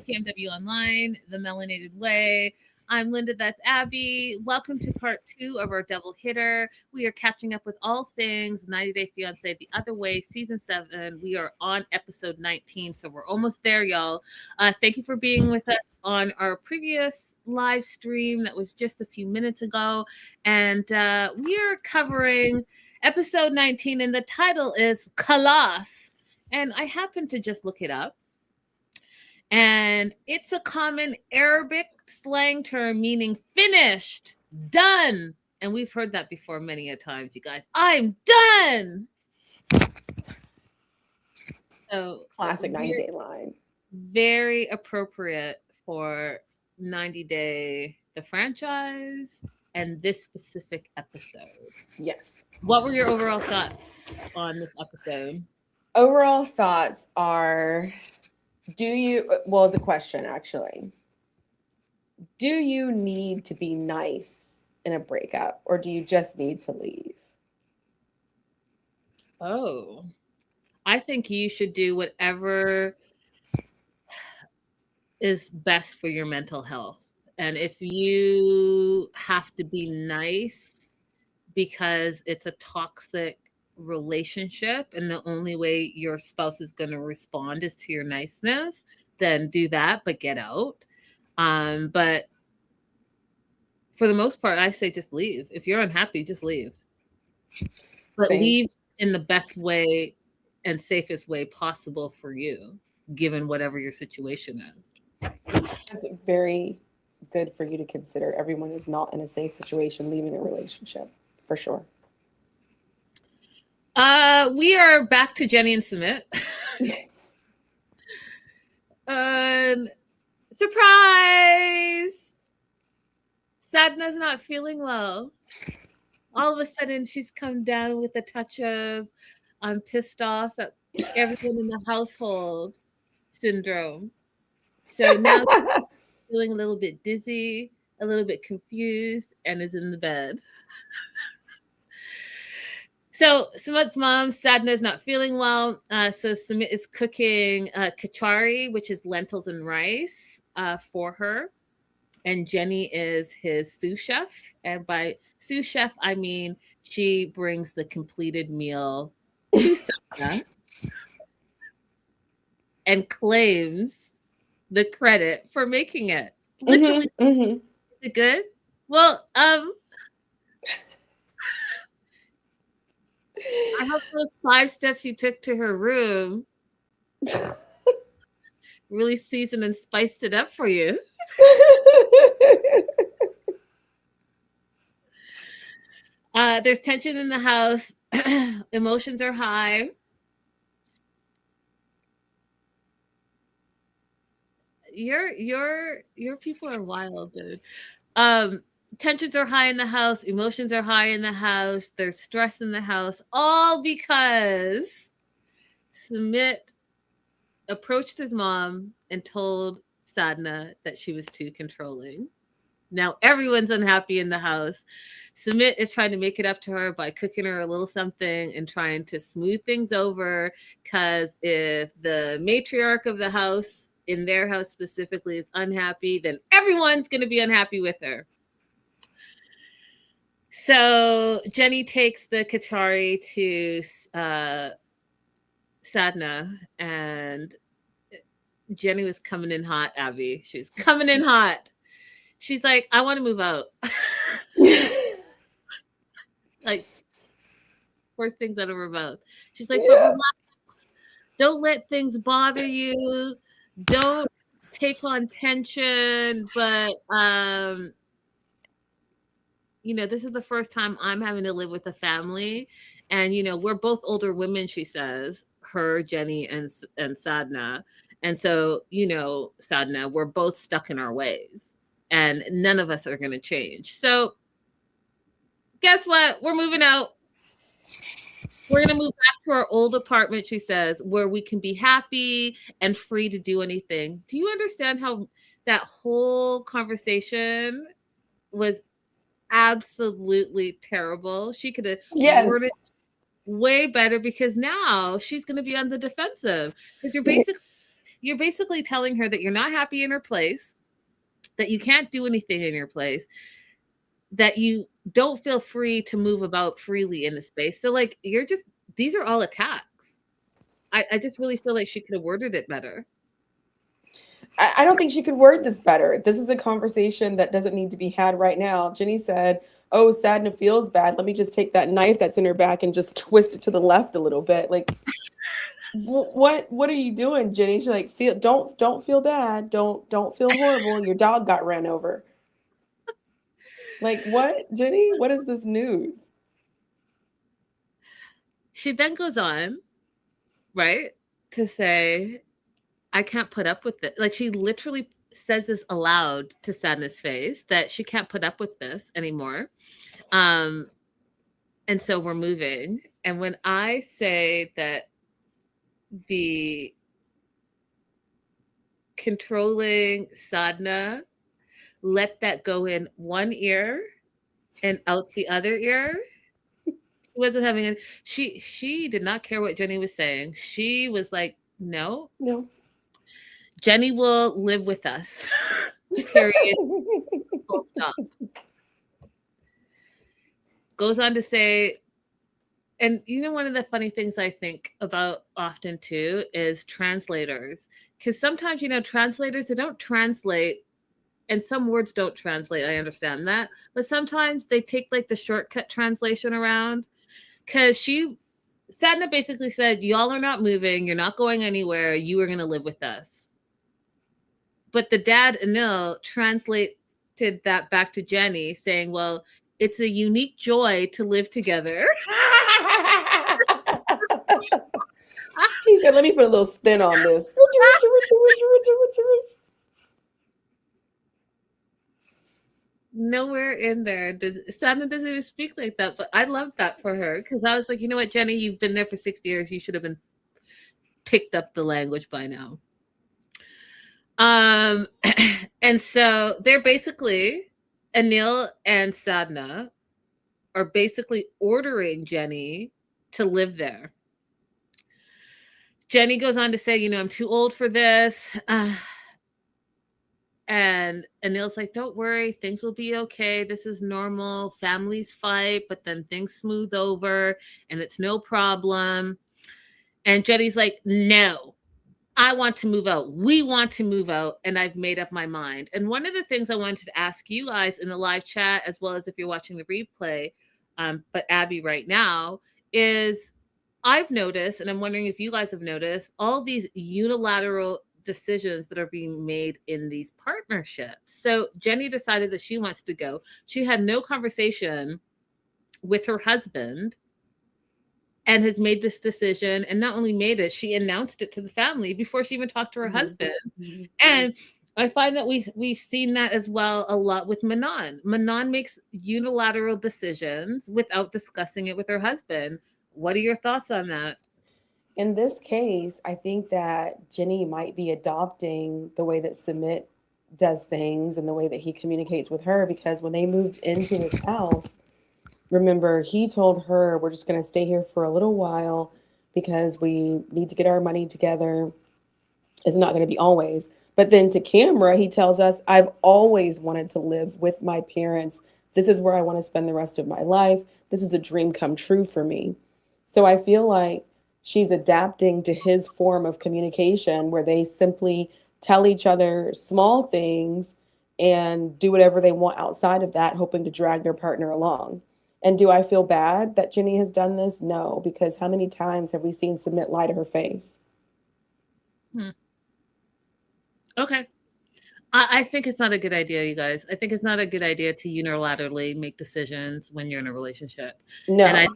TMW Online, The Melanated Way. I'm Linda, that's Abby. Welcome to part 2 of our double hitter. We are catching up with all things 90 Day Fiance The Other Way, season 7. We are on episode 19, so we're almost there, y'all. Thank you for being with us on our previous live stream that was just a few minutes ago. And we are covering episode 19, and the title is Khalas. And I happened to just look it up. And it's a common Arabic slang term meaning finished, done. And we've heard that before many a times, you guys. I'm done. So classic 90-day line. Very appropriate for 90 Day, the franchise, and this specific episode. Yes. What were your overall thoughts on this episode? Overall thoughts are... it's a question actually. Do you need to be nice in a breakup, or do you just need to leave? Oh, I think you should do whatever is best for your mental health. And if you have to be nice because it's a toxic relationship and the only way your spouse is going to respond is to your niceness, then do that, but get out. But for the most part, I say just leave. If you're unhappy, just leave. But leave in the best way and safest way possible for you, given whatever your situation is. That's very good for you to consider. Everyone is not in a safe situation leaving a relationship, for sure. We are back to Jenny and Sumit. Surprise! Sadna's not feeling well. All of a sudden, she's come down with a touch of I'm pissed off at everyone in the household syndrome. So now she's feeling a little bit dizzy, a little bit confused, and is in the bed. So Sumit's mom, Sadna, is not feeling well. So Sumit is cooking kachari, which is lentils and rice, for her. And Jenny is his sous chef. And by sous chef, I mean she brings the completed meal to Sadna and claims the credit for making it. Literally, Is it good? Well, I hope those 5 steps you took to her room really seasoned and spiced it up for you. There's tension in the house. Emotions are high. Your people are wild, dude. Tensions are high in the house. Emotions are high in the house. There's stress in the house, all because Sumit approached his mom and told Sadna that she was too controlling. Now everyone's unhappy in the house. Sumit is trying to make it up to her by cooking her a little something and trying to smooth things over, because if the matriarch of the house, in their house specifically, is unhappy, then everyone's going to be unhappy with her. So Jenny takes the kachari to Sadna, and Jenny was coming in hot, Abby. She was coming in hot. She's like, I want to move out. Like, first things out of her mouth. She's like, but relax. Don't let things bother you. Don't take on tension. But, this is the first time I'm having to live with a family. And, we're both older women, she says, her, Jenny, and Sadna. And so, Sadna, we're both stuck in our ways. And none of us are going to change. So guess what? We're moving out. We're going to move back to our old apartment, she says, where we can be happy and free to do anything. Do you understand how that whole conversation was absolutely terrible? She could have worded it way better, because now she's going to be on the defensive. But you're basically you're basically telling her that you're not happy in her place, that you can't do anything in your place, that you don't feel free to move about freely in the space. So like these are all attacks. I just really feel like she could have worded it better. I don't think she could word this better. This is a conversation that doesn't need to be had right now. Jenny said, "Oh, Sadna feels bad. Let me just take that knife that's in her back and just twist it to the left a little bit." Like, what are you doing, Jenny? She's like, don't feel bad. Don't feel horrible. Your dog got ran over. Like, what, Jenny? What is this news? She then goes on, right, to say, I can't put up with it. Like, she literally says this aloud to Sadna's face, that she can't put up with this anymore. And so we're moving. And when I say that the controlling Sadna let that go in one ear and out the other ear, she wasn't having it. She did not care what Jenny was saying. She was like, no, Jenny will live with us. Period. Full stop. Goes on to say, and you know, one of the funny things I think about often too is translators. Because sometimes, you know, translators, they don't translate, and some words don't translate. I understand that. But sometimes they take like the shortcut translation around. Because Sadna basically said, y'all are not moving. You're not going anywhere. You are going to live with us. But the dad, Anil, translated that back to Jenny, saying, well, it's a unique joy to live together. He said, let me put a little spin on this. Nowhere in there Sadna doesn't even speak like that, but I love that for her, because I was like, you know what, Jenny, you've been there for 6 years. You should have been picked up the language by now. And so they're basically, Anil and Sadna are basically ordering Jenny to live there. Jenny goes on to say, you know, I'm too old for this. And Anil's like, don't worry, things will be okay. This is normal. Families fight, but then things smooth over and it's no problem. And Jenny's like, no, I want to move out. We want to move out. And I've made up my mind. And one of the things I wanted to ask you guys in the live chat, as well as if you're watching the replay, but Abby right now, is I've noticed, and I'm wondering if you guys have noticed, all these unilateral decisions that are being made in these partnerships. So Jenny decided that she wants to go. She had no conversation with her husband and has made this decision. And not only made it, she announced it to the family before she even talked to her husband. And I find that we've seen that as well a lot with Manon. Manon makes unilateral decisions without discussing it with her husband. What are your thoughts on that? In this case, I think that Jenny might be adopting the way that Submit does things and the way that he communicates with her, because when they moved into his house, remember, he told her, we're just going to stay here for a little while because we need to get our money together. It's not going to be always. But then to camera, he tells us, I've always wanted to live with my parents. This is where I want to spend the rest of my life. This is a dream come true for me. So I feel like she's adapting to his form of communication, where they simply tell each other small things and do whatever they want outside of that, hoping to drag their partner along. And do I feel bad that Jenny has done this? No, because how many times have we seen Submit lie to her face? Okay. I think it's not a good idea, you guys. I think it's not a good idea to unilaterally make decisions when you're in a relationship. No. And I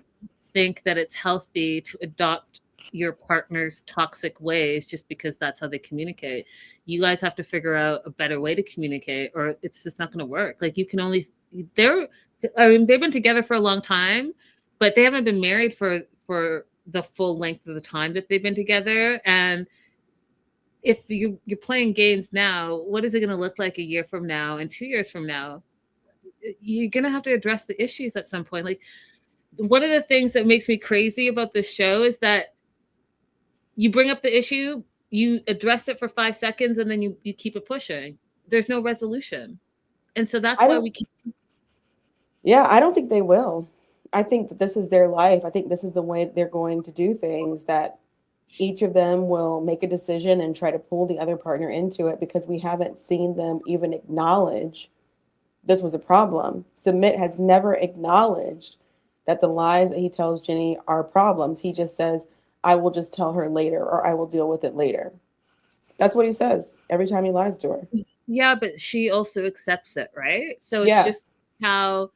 think that it's healthy to adopt your partner's toxic ways just because that's how they communicate. You guys have to figure out a better way to communicate, or it's just not going to work. Like, you can only, they've been together for a long time, but they haven't been married for the full length of the time that they've been together. And if you're playing games now, what is it going to look like a year from now and 2 years from now? You're going to have to address the issues at some point. Like, one of the things that makes me crazy about this show is that you bring up the issue, you address it for 5 seconds and then you keep it pushing. There's no resolution. And so that's why we keep. Yeah, I don't think they will. I think that this is their life. I think this is the way that they're going to do things, that each of them will make a decision and try to pull the other partner into it, because we haven't seen them even acknowledge this was a problem. Submit has never acknowledged that the lies that he tells Jenny are problems. He just says, I will just tell her later, or I will deal with it later. That's what he says every time he lies to her. Yeah, but she also accepts it, right? So it's Yeah. just how,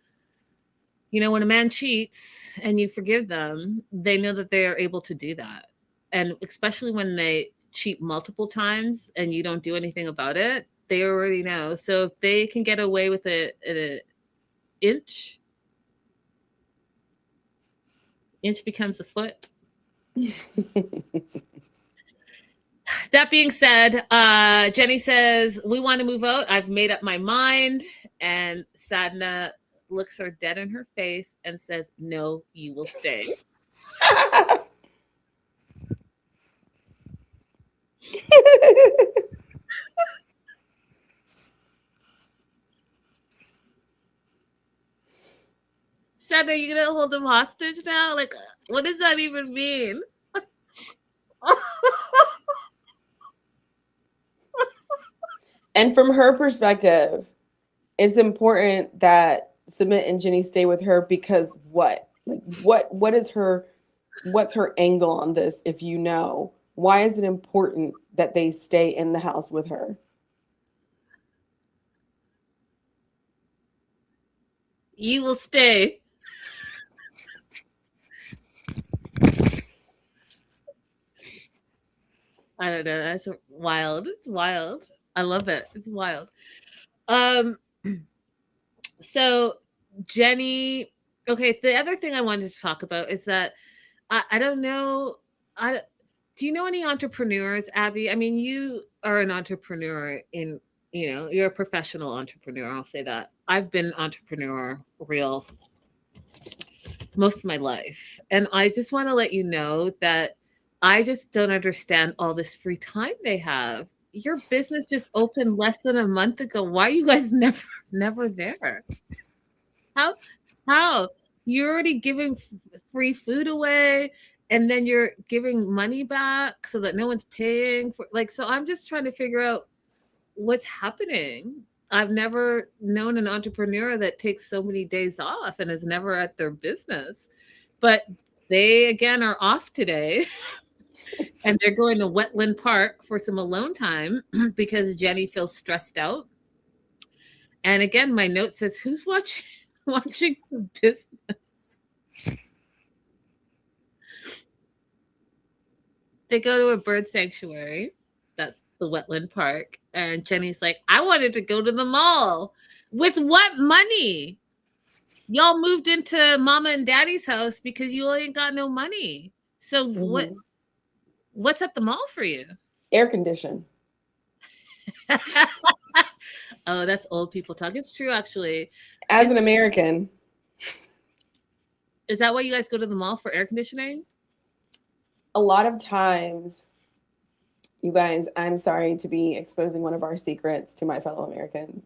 when a man cheats and you forgive them, they know that they are able to do that. And especially when they cheat multiple times and you don't do anything about it, they already know. So if they can get away with it at an inch becomes a foot. That being said, Jenny says, we want to move out. I've made up my mind. And Sadhna looks her dead in her face and says, no, you will stay. Sadhna, you gonna hold him hostage now? Like, what does that even mean? And from her perspective, it's important that Submit and Jenny stay with her because what? Like what's her angle on this, if you know? Why is it important that they stay in the house with her? You will stay. I don't know. That's wild. It's wild. I love it. It's wild. So Jenny, okay, the other thing I wanted to talk about is that I don't know. Do you know any entrepreneurs, Abby? I mean, you are an entrepreneur you're a professional entrepreneur. I'll say that. I've been entrepreneur real most of my life. And I just want to let you know that I just don't understand all this free time they have. Your business just opened less than a month ago. Why are you guys never there? How? You're already giving free food away, and then you're giving money back so that no one's paying for, so I'm just trying to figure out what's happening. I've never known an entrepreneur that takes so many days off and is never at their business. But they, again, are off today. And they're going to Wetland Park for some alone time because Jenny feels stressed out. And again, my note says, who's watching the business? They go to a bird sanctuary. That's the Wetland Park. And Jenny's like, I wanted to go to the mall. With what money? Y'all moved into mama and daddy's house because you ain't got no money. So what's at the mall for you? Air condition. Oh, that's old people talk. It's true, actually. As an American. Is that why you guys go to the mall, for air conditioning? A lot of times, you guys, I'm sorry to be exposing one of our secrets to my fellow Americans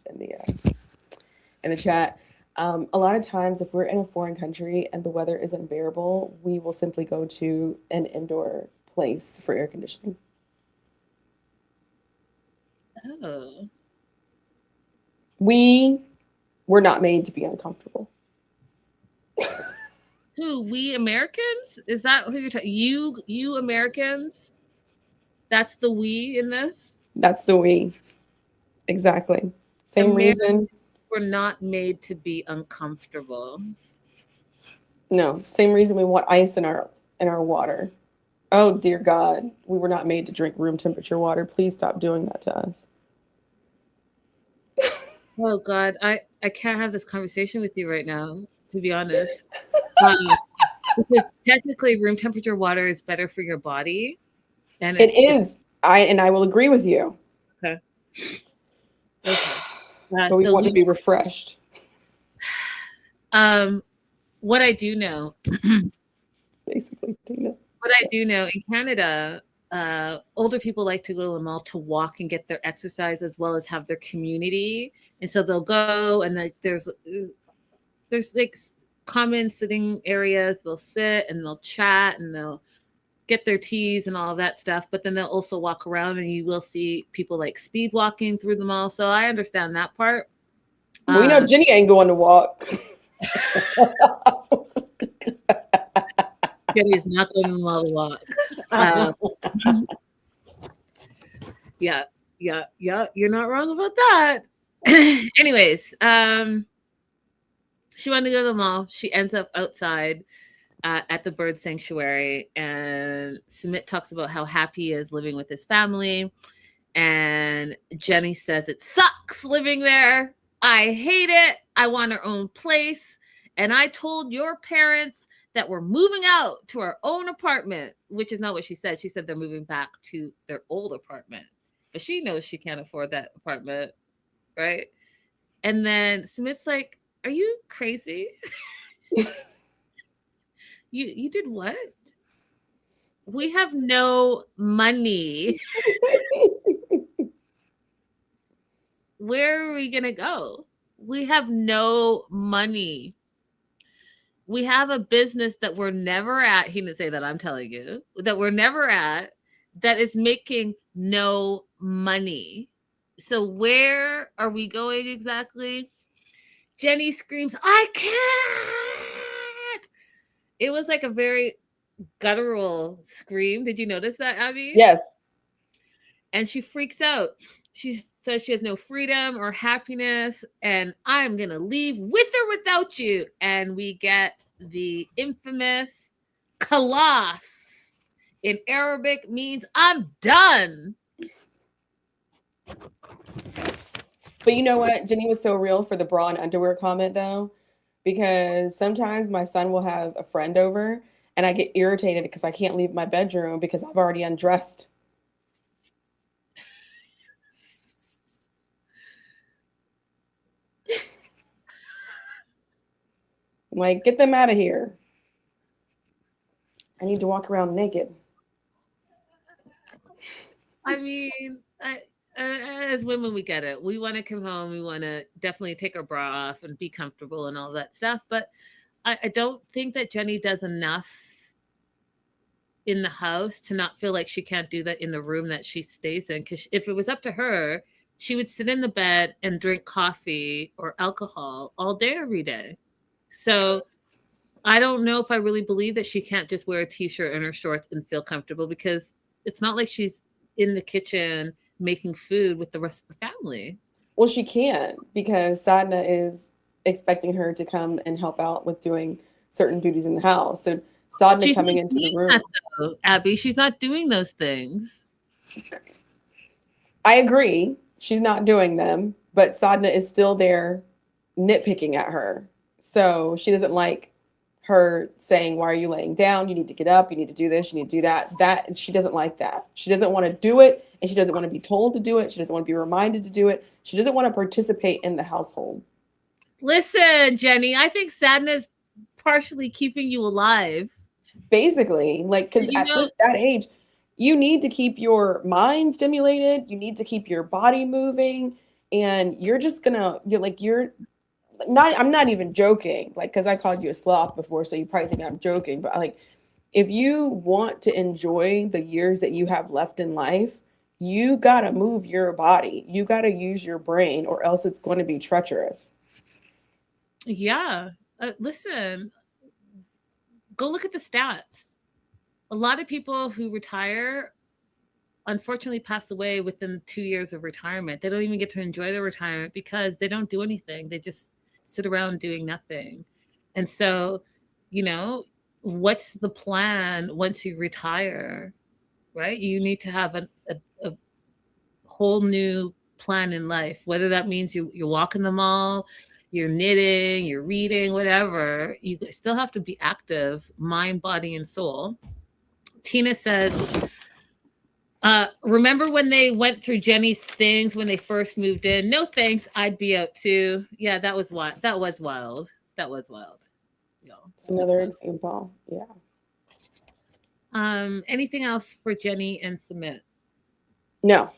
in the chat. A lot of times, if we're in a foreign country and the weather is unbearable, we will simply go to an indoor place for air conditioning. Oh. We were not made to be uncomfortable. Who? We Americans? Is that who you're talking? You Americans? That's the we in this? That's the we. Exactly. Same reason. We're not made to be uncomfortable. No, same reason we want ice in our water. Oh dear God, we were not made to drink room temperature water. Please stop doing that to us. Oh God, I can't have this conversation with you right now, to be honest. Because technically room temperature water is better for your body. And it is. I will agree with you. Okay. But we want to be refreshed. What I do know, basically, Tina. what I do know in Canada, older people like to go to the mall to walk and get their exercise as well as have their community. And so they'll go and like there's like common sitting areas. They'll sit and they'll chat and they'll get their teas and all of that stuff. But then they'll also walk around and you will see people like speed walking through the mall. So I understand that part. We know Jenny ain't going to walk. Jenny is not going to the mall to walk. Yeah. You're not wrong about that. Anyways, she wanted to go to the mall. She ends up outside at the bird sanctuary, and Sumit talks about how happy he is living with his family. And Jenny says it sucks living there. I hate it. I want our own place. And I told your parents that we're moving out to our own apartment, which is not what she said. She said they're moving back to their old apartment. But she knows she can't afford that apartment, right? And then Smith's like, are you crazy? You did what? We have no money. Where are we going to go? We have no money. We have a business that we're never at. He didn't say that, I'm telling you. That we're never at, that is making no money. So where are we going exactly? Jenny screams, I can't. It was like a very guttural scream. Did you notice that, Abby? Yes. And she freaks out. She says she has no freedom or happiness, and I'm going to leave with or without you. And we get the infamous Khalas. In Arabic means I'm done. But you know what? Jenny was so real for the bra and underwear comment, though, because sometimes my son will have a friend over, and I get irritated because I can't leave my bedroom because I've already undressed. I'm like, get them out of here. I need to walk around naked. I mean, as women, we get it. We want to come home. We want to definitely take our bra off and be comfortable and all that stuff. But I don't think that Jenny does enough in the house to not feel like she can't do that in the room that she stays in. Because if it was up to her, she would sit in the bed and drink coffee or alcohol all day, every day. So I don't know if I really believe that she can't just wear a t-shirt and her shorts and feel comfortable, because it's not like she's in the kitchen making food with the rest of the family. Well, she can't, because Sadna is expecting her to come and help out with doing certain duties in the house. So Sadna coming into the room. That, though, Abby, she's not doing those things. I agree. She's not doing them, but Sadna is still there nitpicking at her. So she doesn't like her saying, why are you laying down? You need to get up. You need to do this. You need to do that. That she doesn't like that. She doesn't want to do it. And she doesn't want to be told to do it. She doesn't want to be reminded to do it. She doesn't want to participate in the household. Listen, Jenny, I think sadness partially keeping you alive. Basically, like, because at that age, you need to keep your mind stimulated. You need to keep your body moving. And you're just gonna, I'm not even joking, like, because I called you a sloth before, so you probably think I'm joking. But like, if you want to enjoy the years that you have left in life, you got to move your body. You got to use your brain, or else it's going to be treacherous. Yeah. Listen, go look at the stats. A lot of people who retire, unfortunately, pass away within 2 years of retirement. They don't even get to enjoy their retirement because they don't do anything. They just sit around doing nothing. And so, what's the plan once you retire, right? You need to have a whole new plan in life, whether that means you're walking the mall, you're knitting, you're reading, whatever. You still have to be active, mind, body, and soul. Tina says, remember when they went through Jenny's things when they first moved in? No thanks, I'd be out too. Yeah, that was wild. That was wild. It's another example. Yeah. Anything else for Jenny and Submit? No.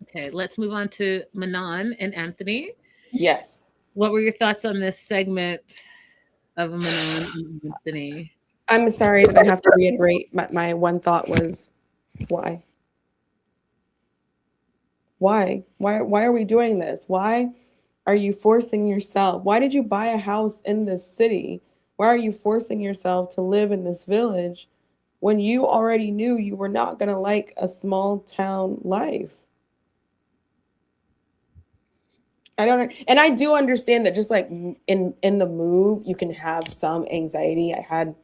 Okay, let's move on to Manon and Anthony. Yes. What were your thoughts on this segment of Manon and Anthony? I'm sorry that I have to reiterate. My one thought was, why? Why are we doing this? Why are you forcing yourself? Why did you buy a house in this city? Why are you forcing yourself to live in this village when you already knew you were not going to like a small town life? I don't, and I do understand that just like in the move, you can have some anxiety. I had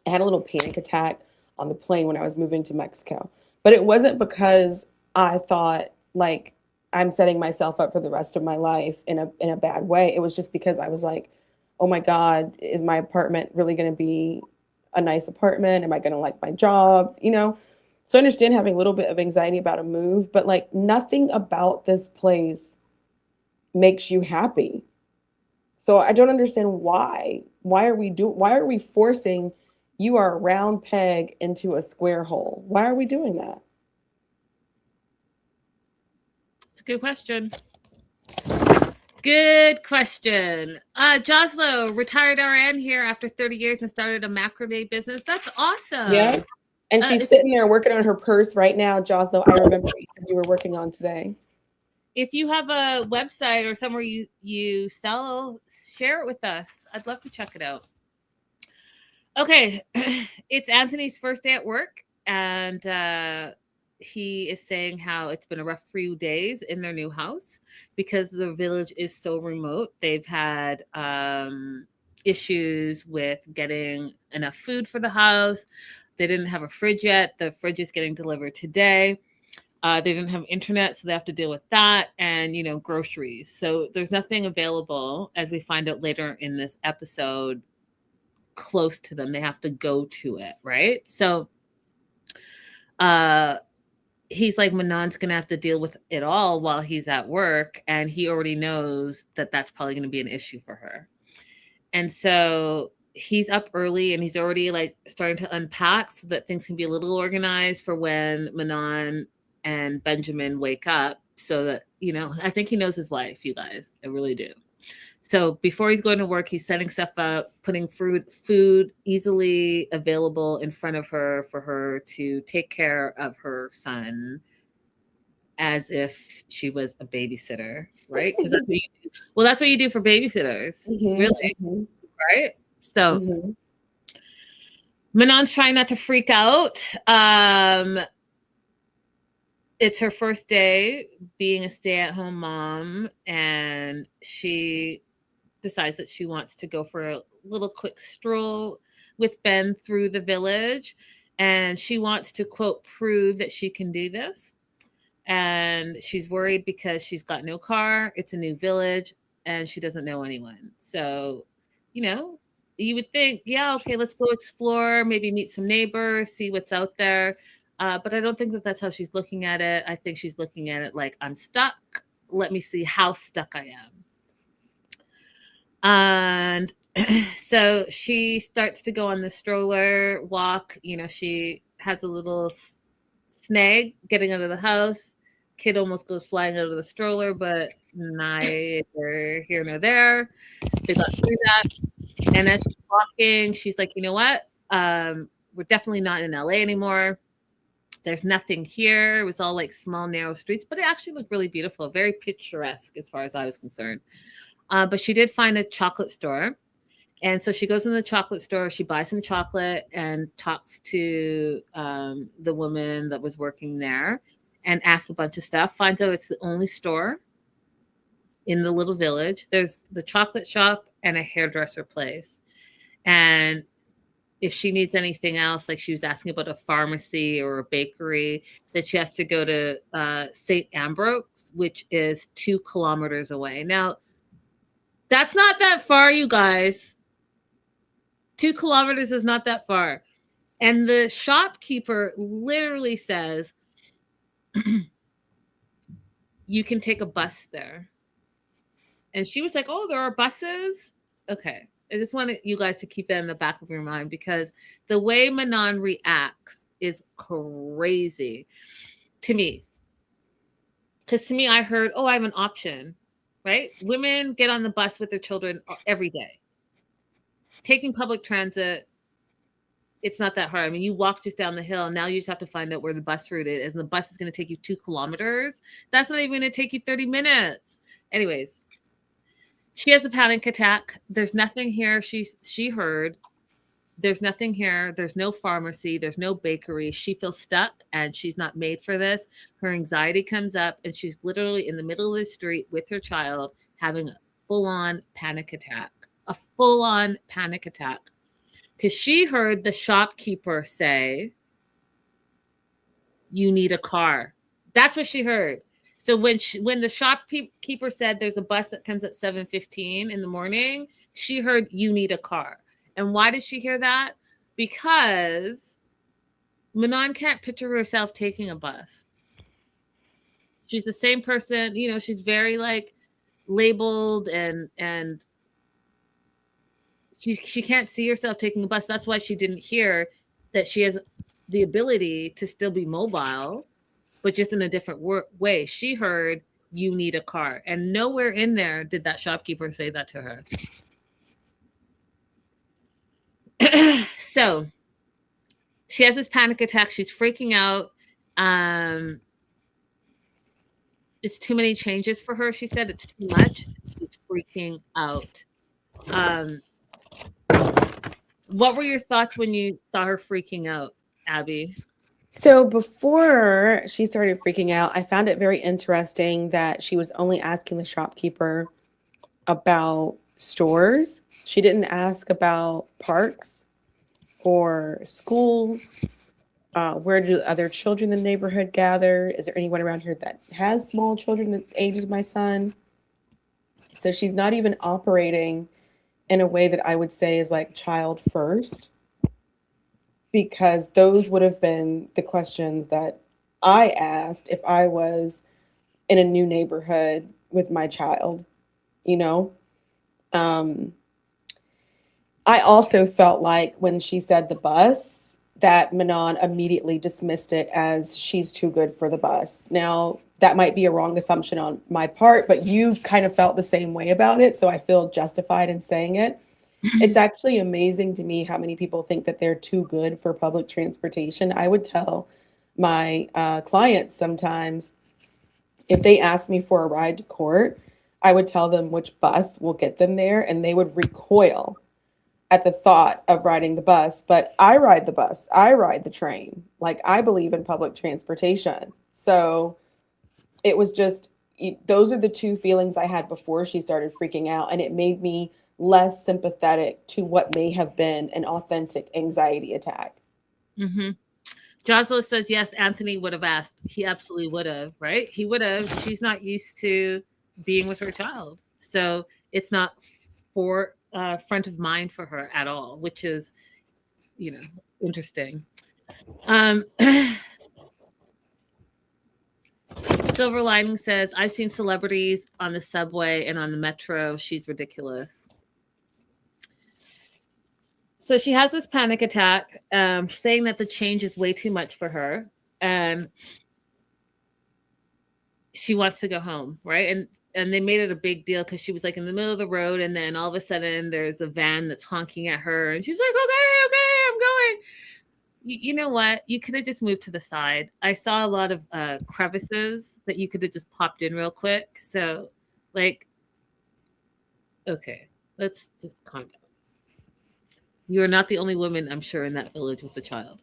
a little panic attack on the plane when I was moving to Mexico. But it wasn't because I thought like I'm setting myself up for the rest of my life in a bad way. It was just because I was like, "Oh my god, is my apartment really going to be a nice apartment? Am I going to like my job?" You know? So I understand having a little bit of anxiety about a move, but like nothing about this place makes you happy. So I don't understand why. Why are we forcing you are a round peg into a square hole? Why are we doing that? It's a good question. Good question. Joslo, retired RN here after 30 years and started a macrame business. That's awesome. Yeah. And she's sitting there working on her purse right now, Joslo. I remember you said you were working on today. If you have a website or somewhere you sell, share it with us. I'd love to check it out. Okay, it's Anthony's first day at work, and he is saying how it's been a rough few days in their new house because the village is so remote. They've had issues with getting enough food for the house. They didn't have a fridge yet. The fridge is getting delivered today. They didn't have internet, so they have to deal with that and, groceries. So there's nothing available, as we find out later in this episode, close to them. They have to go to it, right? So he's like, Manon's going to have to deal with it all while he's at work, and he already knows that that's probably going to be an issue for her. And so he's up early and he's already like starting to unpack so that things can be a little organized for when Manon and Benjamin wake up, so that, I think he knows his wife, you guys. I really do. So before he's going to work, he's setting stuff up, putting food easily available in front of her for her to take care of her son as if she was a babysitter, right? Because that's what you do. Well, that's what you do for babysitters, really, right? So Manon's trying not to freak out. It's her first day being a stay-at-home mom, and she decides that she wants to go for a little quick stroll with Ben through the village, and she wants to, quote, prove that she can do this. And she's worried because she's got no car, it's a new village, and she doesn't know anyone. So, you would think, yeah, okay, let's go explore, maybe meet some neighbors, see what's out there. But I don't think that that's how she's looking at it. I think she's looking at it like, I'm stuck. Let me see how stuck I am. And so she starts to go on the stroller walk. She has a little snag getting out of the house. Kid almost goes flying out of the stroller, but neither here nor there. They got through that. And as she's walking, she's like, you know what? We're definitely not in LA anymore. There's nothing here. It was all like small, narrow streets, but it actually looked really beautiful, very picturesque as far as I was concerned. But she did find a chocolate store. And so she goes in the chocolate store, she buys some chocolate and talks to the woman that was working there and asks a bunch of stuff, finds out it's the only store in the little village. There's the chocolate shop and a hairdresser place. And if she needs anything else, like she was asking about a pharmacy or a bakery, that she has to go to St. Ambrose, which is 2 kilometers away. Now, that's not that far, you guys. 2 kilometers is not that far. And the shopkeeper literally says, you can take a bus there. And she was like, oh, there are buses? Okay. I just want you guys to keep that in the back of your mind, because the way Manon reacts is crazy to me. Because to me, I heard, oh, I have an option, right? Women get on the bus with their children every day. Taking public transit, it's not that hard. I mean, you walk just down the hill, and now you just have to find out where the bus route is, and the bus is going to take you 2 kilometers. That's not even going to take you 30 minutes. Anyways, she has a panic attack. There's nothing here she heard. There's nothing here. There's no pharmacy. There's no bakery. She feels stuck, and she's not made for this. Her anxiety comes up, and she's literally in the middle of the street with her child having a full-on panic attack. A full-on panic attack. Because she heard the shopkeeper say, you need a car. That's what she heard. So when the shopkeeper said there's a bus that comes at 7:15 in the morning, she heard, you need a car. And why did she hear that? Because Manon can't picture herself taking a bus. She's the same person, you know, she's very like labeled, and she can't see herself taking a bus. That's why she didn't hear that she has the ability to still be mobile, but just in a different way. She heard, you need a car. And nowhere in there did that shopkeeper say that to her. So she has this panic attack. She's freaking out. It's too many changes for her. She said it's too much. She's freaking out. What were your thoughts when you saw her freaking out, Abby? So before she started freaking out, I found it very interesting that she was only asking the shopkeeper about stores. She didn't ask about parks or schools. Where do other children in the neighborhood gather? Is there anyone around here that has small children the age of my son? So she's not even operating in a way that I would say is like child first, because those would have been the questions that I asked if I was in a new neighborhood with my child, you know? I also felt like when she said the bus, that Manon immediately dismissed it as she's too good for the bus. Now, that might be a wrong assumption on my part, but you kind of felt the same way about it, so I feel justified in saying it. It's actually amazing to me how many people think that they're too good for public transportation. I would tell my clients sometimes, if they ask me for a ride to court, I would tell them which bus will get them there, and they would recoil at the thought of riding the bus. But I ride the bus, I ride the train. Like, I believe in public transportation. So it was just, those are the two feelings I had before she started freaking out, and it made me less sympathetic to what may have been an authentic anxiety attack. Mm-hmm. Jocelyn says, yes, Anthony would have asked. He absolutely would have, right? He would have. She's not used to being with her child. So it's not for front of mind for her at all, which is, you know, interesting. Silver Lining says, I've seen celebrities on the subway and on the metro. She's ridiculous. So she has this panic attack, saying that the change is way too much for her. And she wants to go home, right? And they made it a big deal because she was like in the middle of the road, and then all of a sudden there's a van that's honking at her, and she's like, okay, I'm going. You know what? You could have just moved to the side. I saw a lot of crevices that you could have just popped in real quick. So, like, okay, let's just calm down. You are not the only woman, I'm sure, in that village with a child.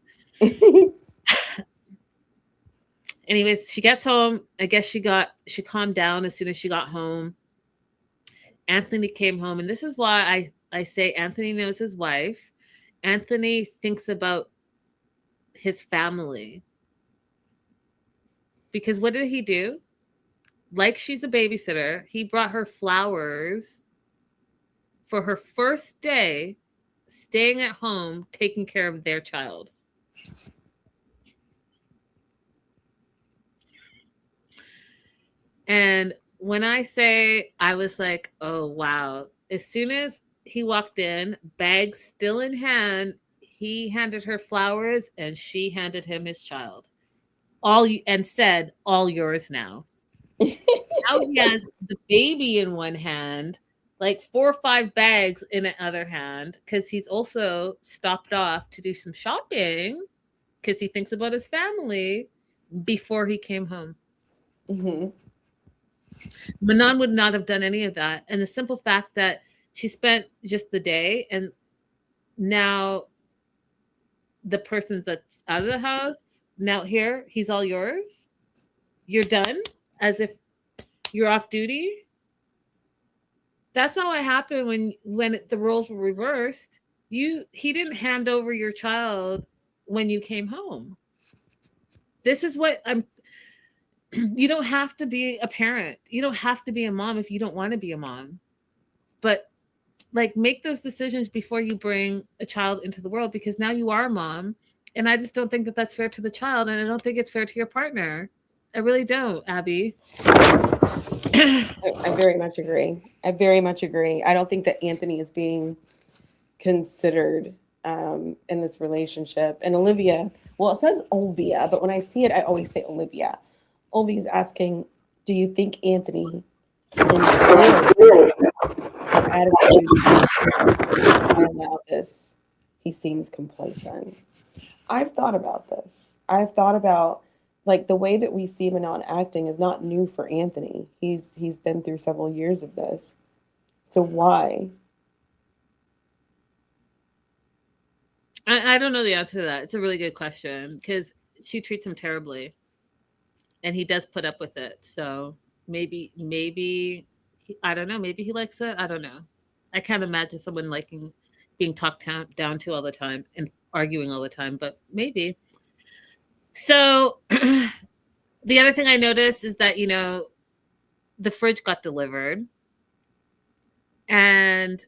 Anyways, she gets home. I guess she calmed down as soon as she got home. Anthony came home, and this is why I say Anthony knows his wife. Anthony thinks about his family. Because what did he do? Like, she's a babysitter, he brought her flowers for her first day staying at home, taking care of their child. And when I say, I was like, oh, wow. As soon as he walked in, bag still in hand. He handed her flowers and she handed him his child. And said, "All yours now." Now he has the baby in one hand, like 4 or 5 bags in the other hand, because he's also stopped off to do some shopping because he thinks about his family before he came home. Mm-hmm. Manon would not have done any of that. And the simple fact that she spent just the day and now the person that's out of the house, now here, he's all yours. You're done, as if you're off duty. That's not what happened when the roles were reversed. He didn't hand over your child when you came home. This is what I'm you don't have to be a parent. You don't have to be a mom if you don't want to be a mom. But like, make those decisions before you bring a child into the world, because now you are a mom, and I just don't think that that's fair to the child, and I don't think it's fair to your partner. I really don't, Abby. I very much agree. I very much agree. I don't think that Anthony is being considered in this relationship. And Olivia, well, it says Olivia, but when I see it, I always say Olivia. Olivia's asking, do you think Anthony enjoyed her attitude about this? He seems complacent. I've thought about this. I've thought about, like, the way that we see Manon acting is not new for Anthony. He's been through several years of this. So why? I don't know the answer to that. It's a really good question, because she treats him terribly, and he does put up with it. So maybe I don't know. Maybe he likes it. I don't know. I can't imagine someone liking being talked down to all the time and arguing all the time, but maybe. So the other thing I noticed is that, the fridge got delivered, and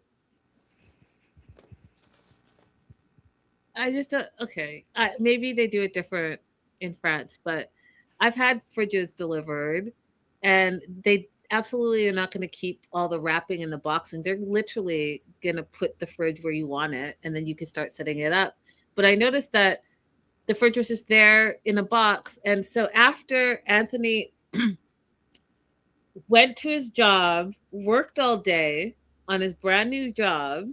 I just don't, okay. Maybe they do it different in France, but I've had fridges delivered, and they absolutely are not going to keep all the wrapping in the box, and they're literally going to put the fridge where you want it, and then you can start setting it up. But I noticed that the fridge was just there in a box, and so after Anthony went to his job, worked all day on his brand new job,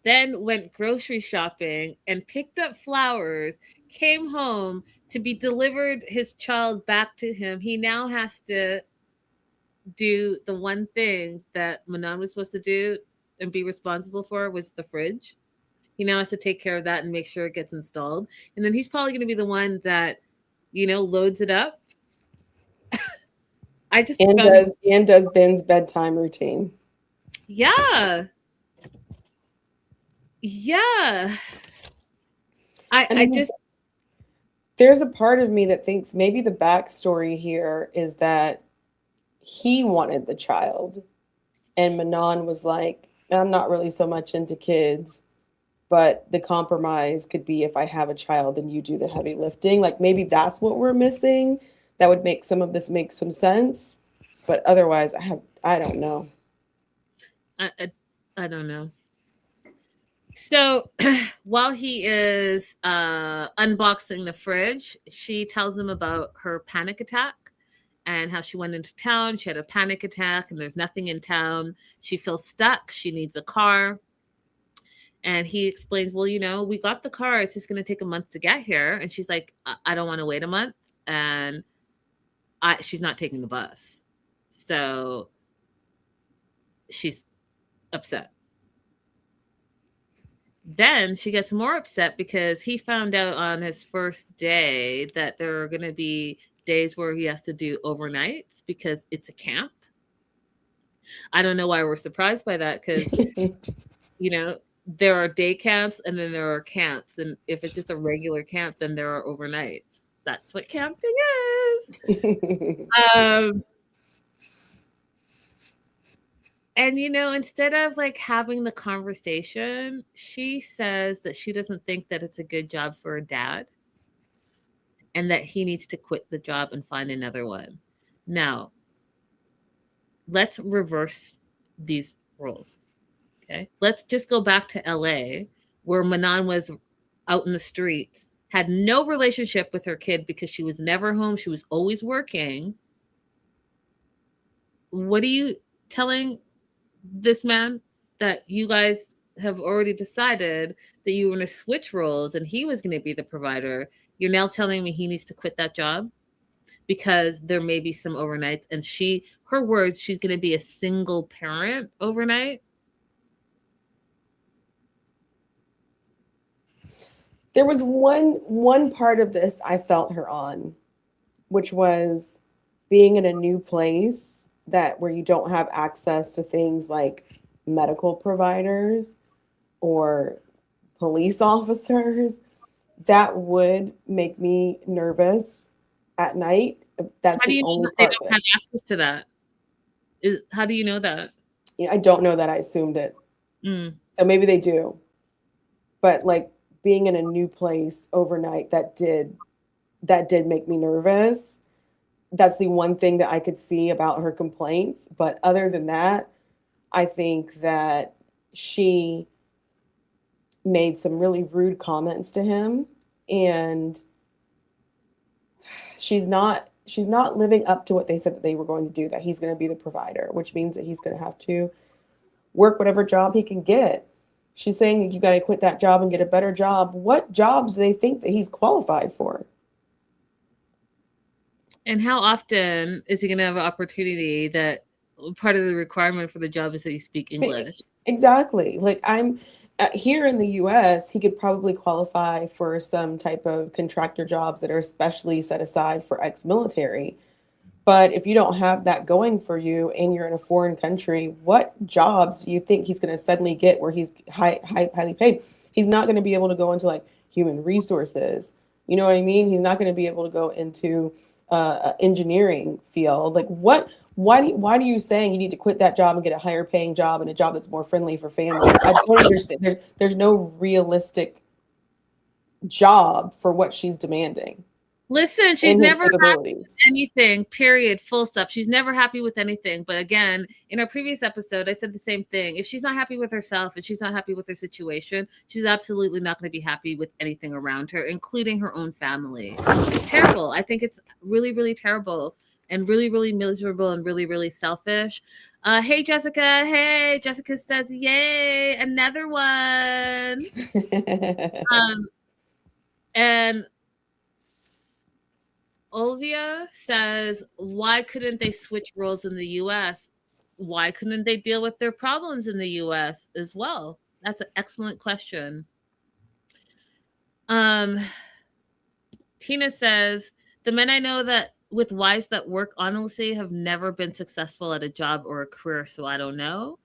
then went grocery shopping and picked up flowers, came home to be delivered his child back to him. He now has to do the one thing that Manon was supposed to do and be responsible for, was the fridge. He now has to take care of that and make sure it gets installed. And then he's probably going to be the one that, loads it up. I just does Ben's bedtime routine. Yeah. Yeah. There's a part of me that thinks maybe the backstory here is that he wanted the child, and Manon was like, I'm not really so much into kids, but the compromise could be, if I have a child, then you do the heavy lifting. Like, maybe that's what we're missing. That would make some of this make some sense. But otherwise, I don't know. I don't know. So while he is unboxing the fridge, she tells him about her panic attack and how she went into town. She had a panic attack and there's nothing in town. She feels stuck. She needs a car. And he explains, well, we got the car. It's just going to take a month to get here. And she's like, I don't want to wait a month. And she's not taking the bus. So she's upset. Then she gets more upset because he found out on his first day that there are going to be days where he has to do overnights because it's a camp. I don't know why we're surprised by that, because, there are day camps and then there are camps. And if it's just a regular camp, then there are overnights. That's what camping is. And, instead of like having the conversation, she says that she doesn't think that it's a good job for a dad and that he needs to quit the job and find another one. Now, let's reverse these roles. Okay. Let's just go back to LA, where Manon was out in the streets, had no relationship with her kid because she was never home. She was always working. What are you telling this man? That you guys have already decided that you were going to switch roles and he was going to be the provider. You're now telling me he needs to quit that job because there may be some overnights, and her words, she's going to be a single parent overnight. There was one part of this I felt her on, which was being in a new place where you don't have access to things like medical providers or police officers. That would make me nervous at night. That's the only part. They don't have access to that? How do you know that? I don't know that. I assumed it. So maybe they do. But like being in a new place overnight, that did make me nervous. That's the one thing that I could see about her complaints. But other than that, I think that she made some really rude comments to him, and she's not living up to what they said that they were going to do, that he's going to be the provider, which means that he's going to have to work whatever job he can get. She's saying you got to quit that job and get a better job. What jobs do they think that he's qualified for? And how often is he going to have an opportunity that part of the requirement for the job is that you speak English? Exactly. Like here in the US, he could probably qualify for some type of contractor jobs that are especially set aside for ex-military. But if you don't have that going for you and you're in a foreign country, what jobs do you think he's going to suddenly get where he's highly paid? He's not going to be able to go into like human resources. You know what I mean? He's not going to be able to go into engineering field. Like why do you saying you need to quit that job and get a higher paying job and a job that's more friendly for families? I don't understand. There's no realistic job for what she's demanding. Listen, she's never happy with anything, period, full stop. She's never happy with anything. But again, in our previous episode, I said the same thing. If she's not happy with herself and she's not happy with her situation, she's absolutely not going to be happy with anything around her, including her own family. It's terrible. I think it's really, really terrible and really, really miserable and really, really selfish. Hey, Jessica. Hey, Jessica says, yay, another one. And Olvia says, why couldn't they switch roles in the U.S.? Why couldn't they deal with their problems in the U.S. as well? That's an excellent question. Tina says, the men I know that with wives that work honestly have never been successful at a job or a career, so I don't know.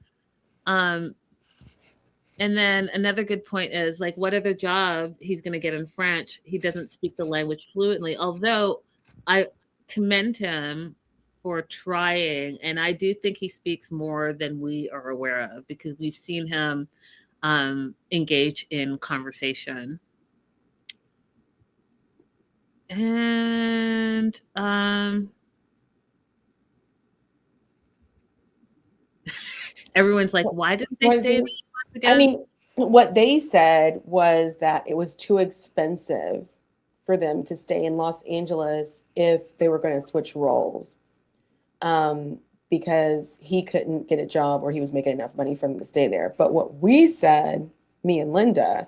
And then another good point is, like, what other job he's going to get in French? He doesn't speak the language fluently, although I commend him for trying. And I do think he speaks more than we are aware of because we've seen him engage in conversation. And everyone's like, why didn't they stay in the US again? I mean, what they said was that it was too expensive for them to stay in Los Angeles if they were going to switch roles, because he couldn't get a job where he was making enough money for them to stay there. But what we said, me and Linda,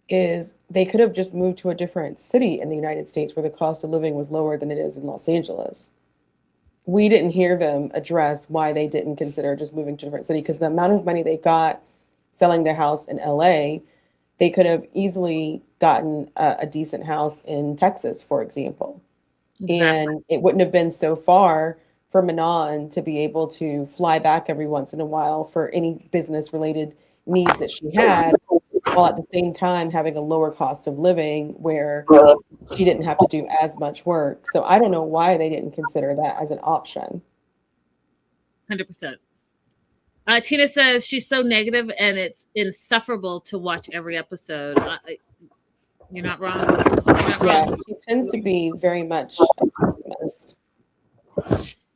is they could have just moved to a different city in the United States where the cost of living was lower than it is in Los Angeles. We didn't hear them address why they didn't consider just moving to a different city, because the amount of money they got selling their house in LA, they could have easily gotten a decent house in Texas, for example. Exactly. And it wouldn't have been so far for Manon to be able to fly back every once in a while for any business related needs that she had, while at the same time having a lower cost of living where she didn't have to do as much work. So I don't know why they didn't consider that as an option. 100%. Tina says she's so negative and it's insufferable to watch every episode. You're not wrong. She tends to be very much a pessimist.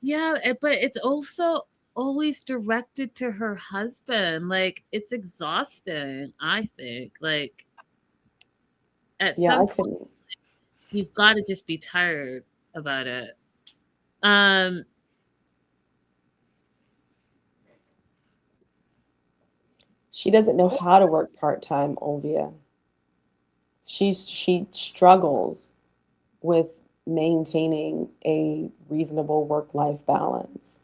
Yeah, but it's also, always directed to her husband. Like, it's exhausting, I think. Like, at Yeah, some I point, couldn't. you've got to just be tired about it. Um, She doesn't know how to work part-time, Olvia. She struggles with maintaining a reasonable work-life balance.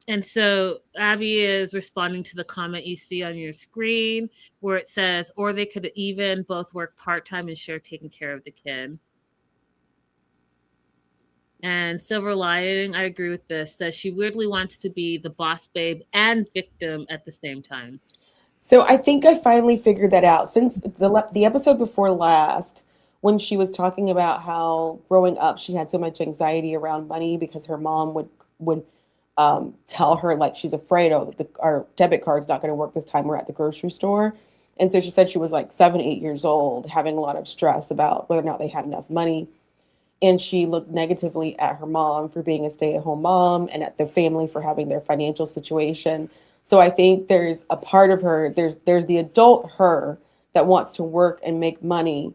and so Abby is responding to the comment you see on your screen where it says, or they could even both work part time and share taking care of the kid. And Silver Lining, I agree with this, says she weirdly wants to be the boss babe and victim at the same time. So I think I finally figured that out since the episode before last, when she was talking about how growing up she had so much anxiety around money because her mom would tell her like she's afraid, oh, our debit card's not going to work this time we're at the grocery store. And so she said she was like 7, 8 years old, having a lot of stress about whether or not they had enough money. And she looked negatively at her mom for being a stay-at-home mom and at the family for having their financial situation. So I think there's a part of her, there's the adult her that wants to work and make money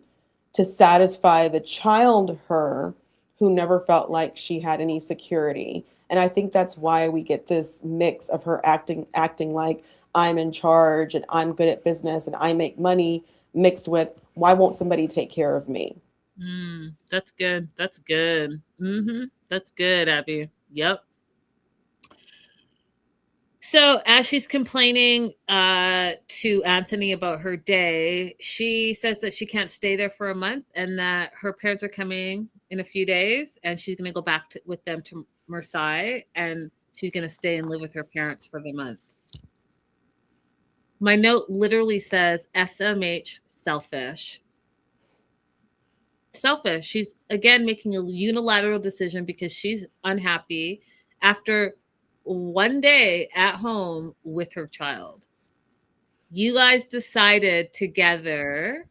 to satisfy the child her who never felt like she had any security. And I think that's why we get this mix of her acting like I'm in charge and I'm good at business and I make money, mixed with why won't somebody take care of me? That's good. That's good. That's good, Abby. Yep. So as she's complaining to Anthony about her day, she says that she can't stay there for a month and that her parents are coming in a few days and she's going to go back with them to Marseille and she's going to stay and live with her parents for the month. My note literally says SMH selfish. Selfish. She's again making a unilateral decision because she's unhappy after one day at home with her child. You guys decided together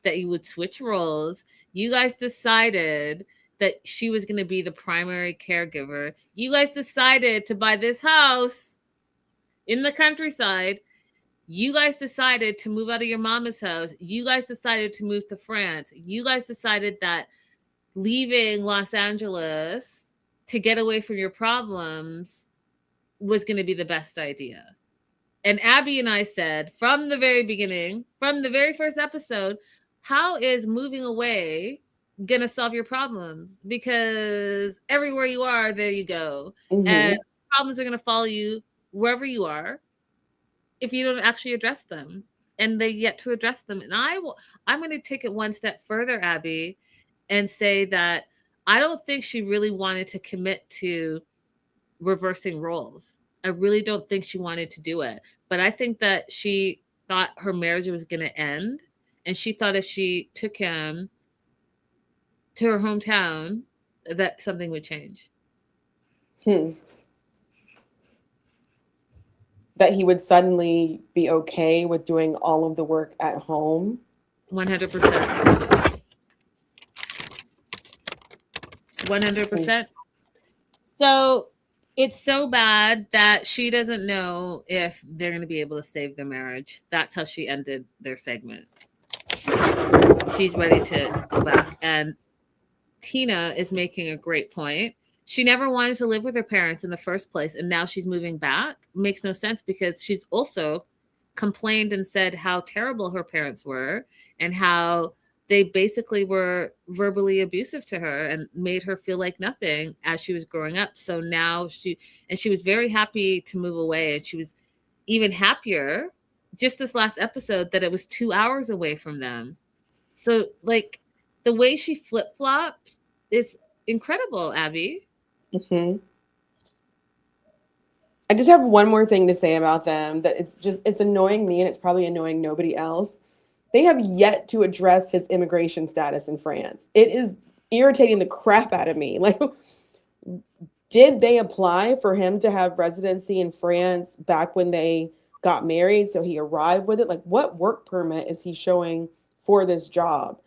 that you would switch roles. You guys decided that she was going to be the primary caregiver. You guys decided to buy this house in the countryside. You guys decided to move out of your mama's house. You guys decided to move to France. You guys decided that leaving Los Angeles to get away from your problems was going to be the best idea. And Abby and I said from the very beginning, from the very first episode, how is moving away going to solve your problems? Because everywhere you are, there you go. Mm-hmm. And problems are going to follow you wherever you are if you don't actually address them. And they yet to address them. And I'm going to take it one step further, Abby, and say that I don't think she really wanted to commit to reversing roles. I really don't think she wanted to do it. But I think that she thought her marriage was going to end. And she thought if she took him to her hometown, that something would change. That he would suddenly be okay with doing all of the work at home. 100%. 100%. So it's so bad that she doesn't know if they're going to be able to save their marriage. That's how she ended their segment. She's ready to go back. And Tina is making a great point. She never wanted to live with her parents in the first place, and now she's moving back. Makes no sense because she's also complained and said how terrible her parents were and how they basically were verbally abusive to her and made her feel like nothing as she was growing up. So now she was very happy to move away, and she was even happier just this last episode that it was 2 hours away from them. So like the way she flip-flops is incredible, Abby. Mm-hmm. I just have one more thing to say about them that it's annoying me and it's probably annoying nobody else. They have yet to address his immigration status in France. It is irritating the crap out of me. Like, did they apply for him to have residency in France back when they got married? So he arrived with it? Like, what work permit is he showing for this job?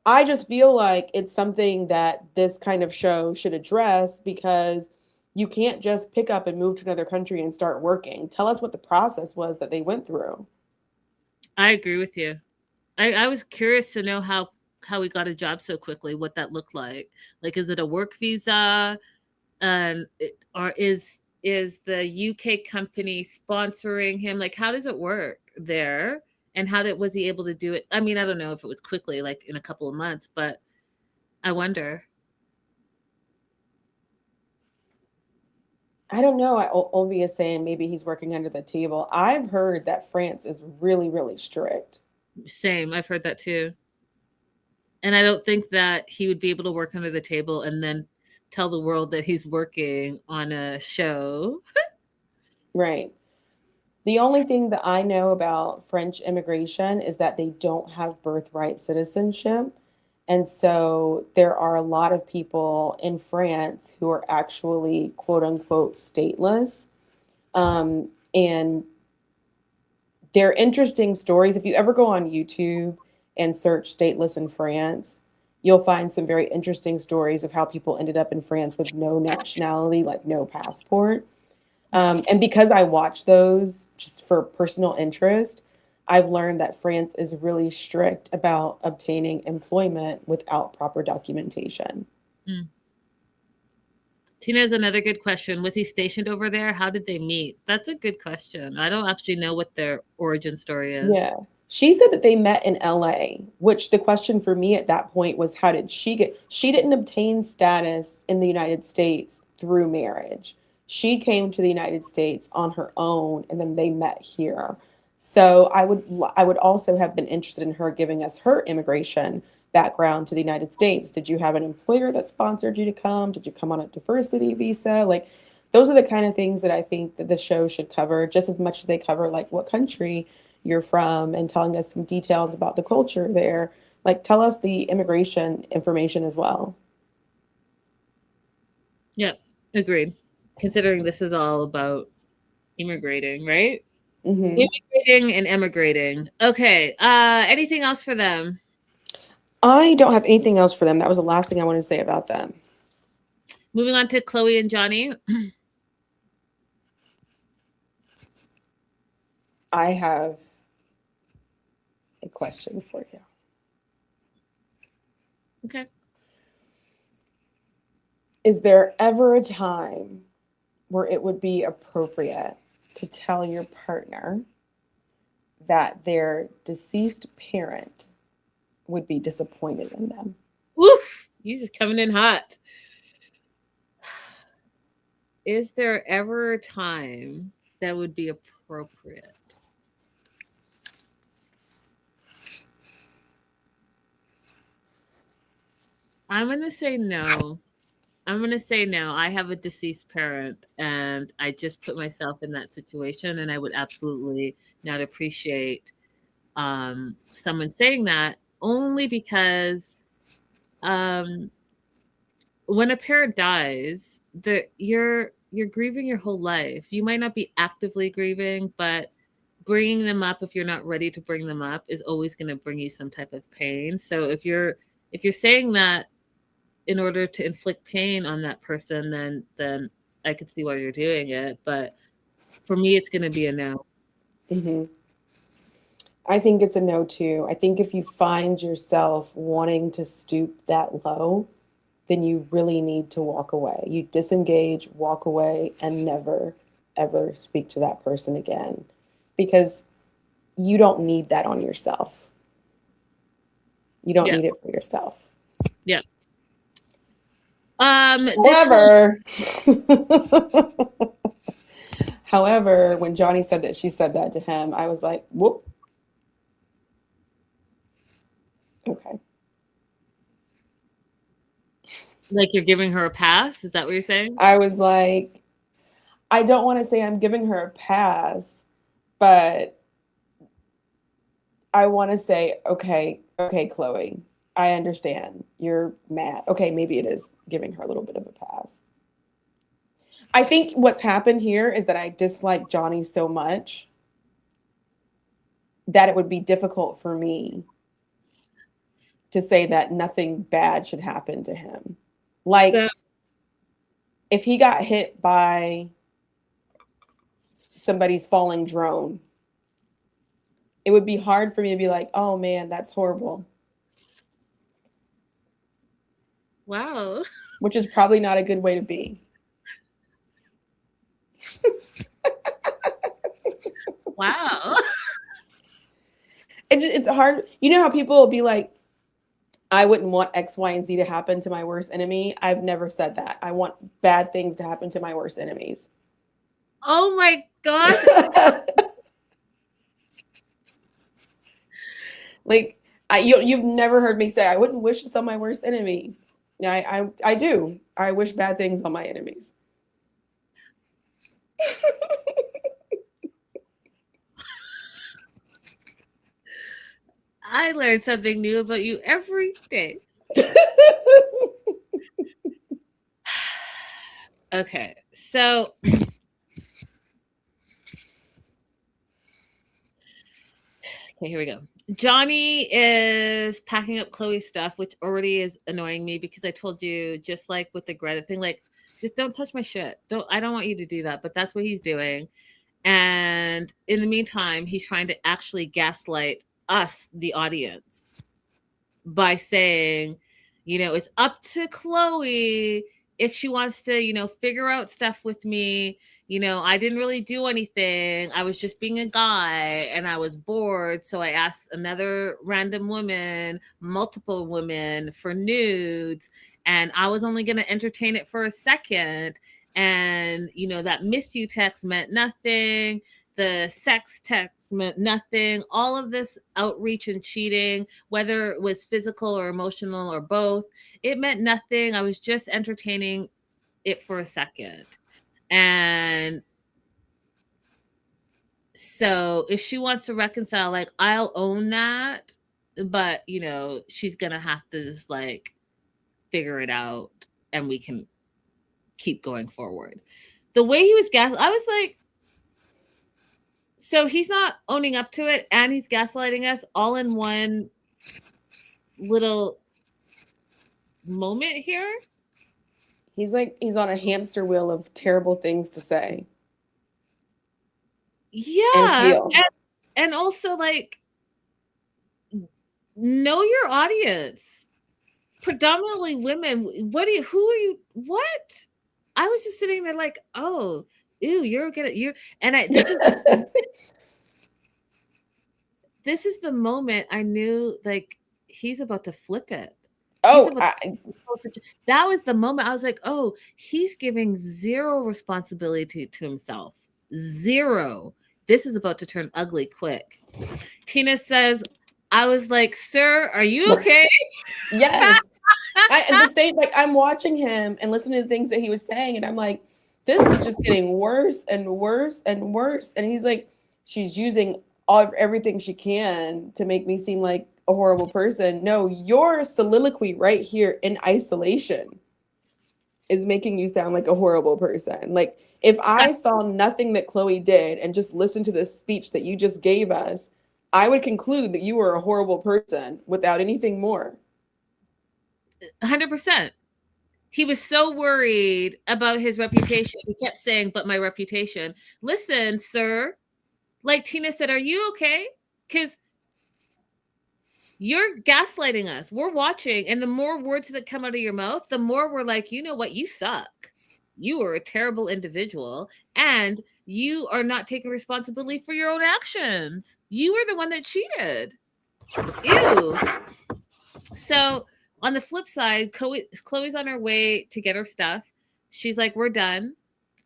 I just feel like it's something that this kind of show should address because You can't just pick up and move to another country and start working. Tell us what the process was that they went through. I agree with you. I was curious to know how he got a job so quickly, what that looked like. Like, is it a work visa? Or is the UK company sponsoring him? Like, how does it work there? And was he able to do it? I mean, I don't know if it was quickly, like in a couple of months, but I wonder. I don't know. Olvi is saying maybe he's working under the table. I've heard that France is really, really strict. Same. I've heard that too. And I don't think that he would be able to work under the table and then tell the world that he's working on a show. Right. The only thing that I know about French immigration is that they don't have birthright citizenship. And so there are a lot of people in France who are actually quote unquote stateless. And they're interesting stories. If you ever go on YouTube and search stateless in France, you'll find some very interesting stories of how people ended up in France with no nationality, like no passport. And because I watch those just for personal interest, I've learned that France is really strict about obtaining employment without proper documentation. Mm. Tina has another good question. Was he stationed over there? How did they meet? That's a good question. I don't actually know what their origin story is. Yeah. She said that they met in LA, which the question for me at that point was how did she didn't obtain status in the United States through marriage. She came to the United States on her own and then they met here. So I would also have been interested in her giving us her immigration background to the United States. Did you have an employer that sponsored you to come? Did you come on a diversity visa? Like those are the kind of things that I think that the show should cover just as much as they cover like what country you're from and telling us some details about the culture there. Like tell us the immigration information as well. Yep, agreed. Considering this is all about immigrating, right? Mm-hmm. Immigrating and emigrating. Okay. Anything else for them? I don't have anything else for them. That was the last thing I wanted to say about them. Moving on to Chloe and Johnny. I have a question for you. Okay. Is there ever a time where it would be appropriate to tell your partner that their deceased parent would be disappointed in them? Woof! You just coming in hot. Is there ever a time that would be appropriate? I'm going to say no. I'm going to say no. I have a deceased parent and I just put myself in that situation and I would absolutely not appreciate someone saying that only because when a parent dies, you're grieving your whole life. You might not be actively grieving, but bringing them up if you're not ready to bring them up is always going to bring you some type of pain. So if you're saying that in order to inflict pain on that person, then I could see why you're doing it. But for me, it's going to be a no. Mm-hmm. I think it's a no too. I think if you find yourself wanting to stoop that low, then you really need to walk away. You disengage, walk away, and never, ever speak to that person again because you don't need that on yourself. You don't need it for yourself. Yeah. However, when Johnny said that she said that to him, I was like, whoop. Okay. Like you're giving her a pass? Is that what you're saying? I was like, I don't want to say I'm giving her a pass, but I want to say, okay, Chloe, I understand. You're mad. Okay, maybe it is giving her a little bit of a pass. I think what's happened here is that I dislike Johnny so much that it would be difficult for me to say that nothing bad should happen to him. Like, if he got hit by somebody's falling drone, it would be hard for me to be like, oh man, that's horrible. Wow. Which is probably not a good way to be. Wow. It's hard. You know how people will be like, I wouldn't want X, Y, and Z to happen to my worst enemy. I've never said that. I want bad things to happen to my worst enemies. Oh my gosh. Like, you've never heard me say I wouldn't wish this on my worst enemy. I do. I wish bad things on my enemies. I learn something new about you every day. Okay, so okay, here we go. Johnny is packing up Chloe's stuff, which already is annoying me because I told you, just like with the Greta thing, like, just don't touch my shit. I don't want you to do that, but that's what he's doing. And in the meantime, he's trying to actually gaslight us, the audience, by saying, it's up to Chloe if she wants to, figure out stuff with me. I didn't really do anything. I was just being a guy and I was bored. So I asked another random woman, multiple women for nudes. And I was only going to entertain it for a second. And, that miss you text meant nothing. The sex text meant nothing. All of this outreach and cheating, whether it was physical or emotional or both, it meant nothing. I was just entertaining it for a second. And so if she wants to reconcile, like, I'll own that, but she's gonna have to just like figure it out and we can keep going forward. The way he was I was like, so he's not owning up to it and he's gaslighting us all in one little moment here. He's on a hamster wheel of terrible things to say. Yeah. And also, like, know your audience. Predominantly women. Who are you? What? I was just sitting there like, oh, ew, this is the moment I knew, like, he's about to flip it. That was the moment I was like, oh, he's giving zero responsibility to himself. Zero. This is about to turn ugly quick. Tina says, I was like, sir, are you okay? Yes. At the same, like, I'm watching him and listening to the things that he was saying, and I'm like, this is just getting worse and worse and worse. And he's like, she's using everything she can to make me seem like a horrible person. No, your soliloquy right here in isolation is making you sound like a horrible person. Like, if I saw nothing that Chloe did and just listened to this speech that you just gave us, I would conclude that you were a horrible person without anything more. 100%. He was so worried about his reputation. He kept saying, but my reputation. Listen, sir, like Tina said, are you okay? Because you're gaslighting us. We're watching. And the more words that come out of your mouth, the more we're like, you know what? You suck. You are a terrible individual. And you are not taking responsibility for your own actions. You were the one that cheated. Ew. So on the flip side, Chloe's on her way to get her stuff. She's like, we're done.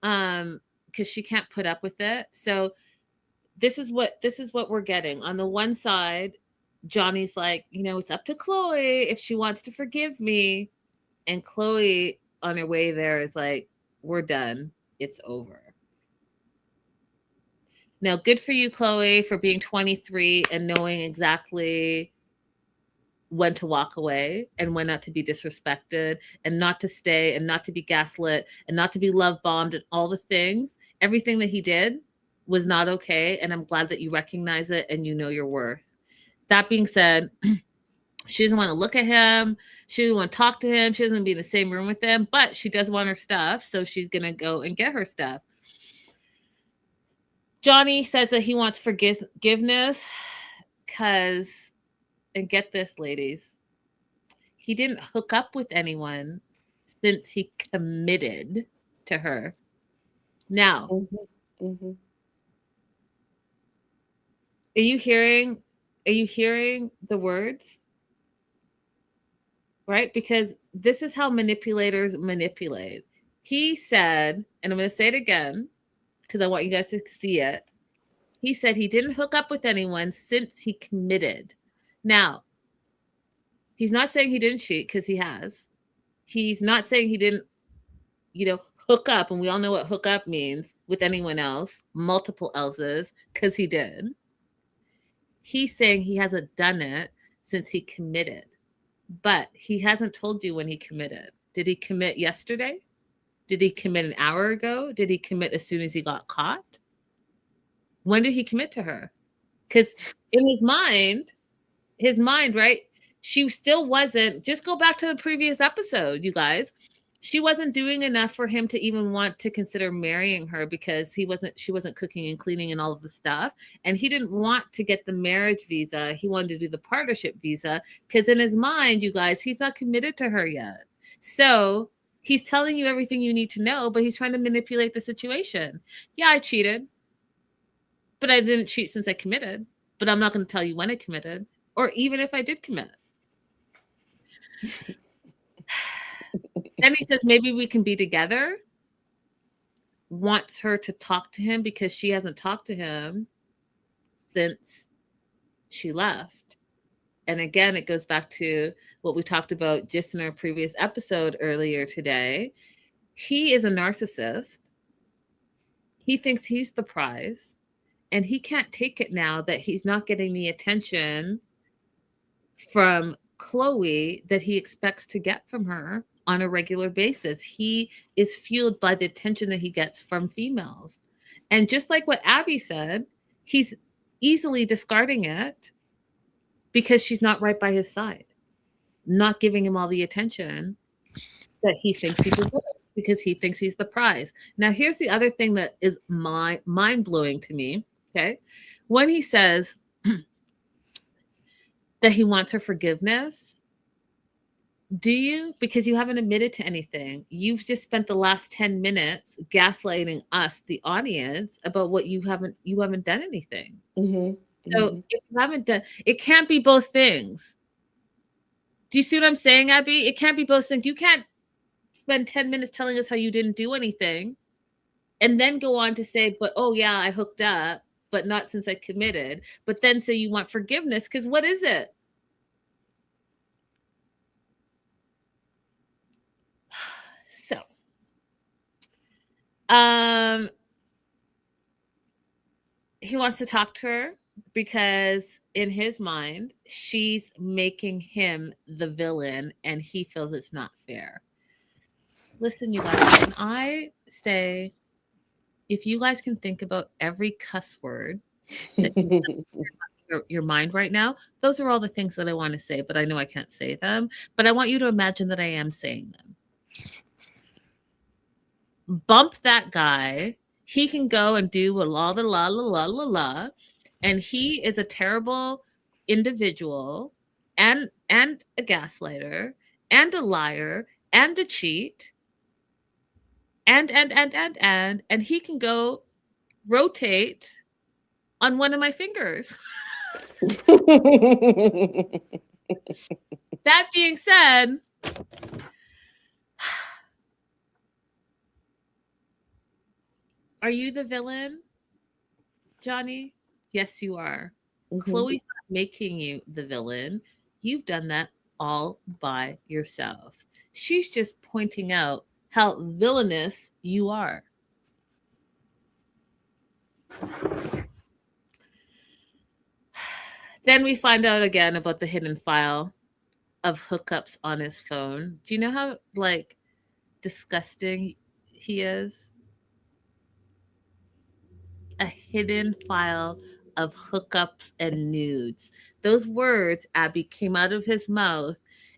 Because she can't put up with it. So this is what we're getting. On the one side, Johnny's like, it's up to Chloe if she wants to forgive me. And Chloe on her way there is like, we're done. It's over. Now, good for you, Chloe, for being 23 and knowing exactly when to walk away and when not to be disrespected and not to stay and not to be gaslit and not to be love bombed and all the things. Everything that he did was not okay. And I'm glad that you recognize it and you know your worth. That being said, She doesn't want to look at him. She doesn't want to talk to him. She doesn't want to be in the same room with him, but she does want her stuff. So she's going to go and get her stuff. Johnny says that he wants forgiveness because, and get this, ladies, he didn't hook up with anyone since he committed to her. Now, are you hearing the words? Right? Because this is how manipulators manipulate. He said, and I'm going to say it again because I want you guys to see it. He said he didn't hook up with anyone since he committed. Now, he's not saying he didn't cheat because he has. He's not saying he didn't, hook up, and we all know what hook up means, with anyone else, multiple else's, because he did. He's saying he hasn't done it since he committed. But he hasn't told you when he committed. Did he commit yesterday? Did he commit an hour ago? Did he commit as soon as he got caught? When did he commit to her? Because in his mind, right? She still wasn't, just go back to the previous episode, you guys. She wasn't doing enough for him to even want to consider marrying her because she wasn't cooking and cleaning and all of the stuff. And he didn't want to get the marriage visa. He wanted to do the partnership visa because in his mind, you guys, he's not committed to her yet. So he's telling you everything you need to know, but he's trying to manipulate the situation. Yeah, I cheated, but I didn't cheat since I committed. But I'm not going to tell you when I committed or even if I did commit. Then he says, maybe we can be together. Wants her to talk to him because she hasn't talked to him since she left. And again, it goes back to what we talked about just in our previous episode earlier today. He is a narcissist. He thinks he's the prize. And he can't take it now that he's not getting the attention from Chloe that he expects to get from her on a regular basis. He is fueled by the attention that he gets from females. And just like what Abby said, he's easily discarding it because she's not right by his side, not giving him all the attention that he thinks he deserves because he thinks he's the prize. Now, here's the other thing that is mind-blowing to me, okay? When he says that he wants her forgiveness, do you? Because you haven't admitted to anything. You've just spent the last 10 minutes gaslighting us, the audience, about what you haven't done anything. So if you haven't done, it can't be both things. Do you see what I'm saying, Abby? It can't be both things. You can't spend 10 minutes telling us how you didn't do anything and then go on to say, but oh yeah, I hooked up, but not since I committed. But then say you want forgiveness, because what is it? So, he wants to talk to her because in his mind, she's making him the villain and he feels it's not fair. Listen, you guys, when I say, if you guys can think about every cuss word that your mind right now, those are all the things that I want to say, but I know I can't say them. But I want you to imagine that I am saying them. Bump that guy. He can go and do a la la la la la la, and he is a terrible individual, and a gaslighter, and a liar, and a cheat, and he can go rotate on one of my fingers. That being said, are you the villain, Johnny? Yes, you are. Chloe's not making you the villain. You've done that all by yourself. She's just pointing out how villainous you are. Then we find out again about the hidden file of hookups on his phone. Do you know how, like, disgusting he is? A hidden file of hookups and nudes. Those words, Abby, came out of his mouth,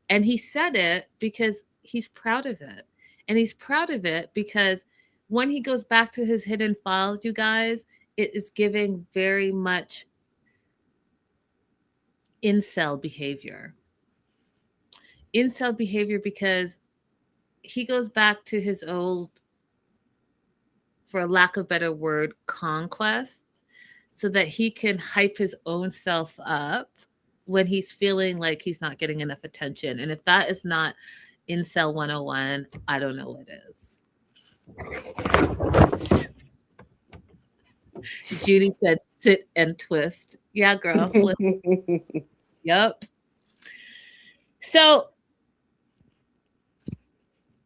and he said it because he's proud of it. And he's proud of it because when he goes back to his hidden files, you guys, it is giving very much incel behavior. Incel behavior because he goes back to his old, for a lack of a better word, conquests, so that he can hype his own self up when he's feeling like he's not getting enough attention. And if that is not Incel 101, I don't know what is. Judy said, sit and twist. Yeah, girl. Yep. So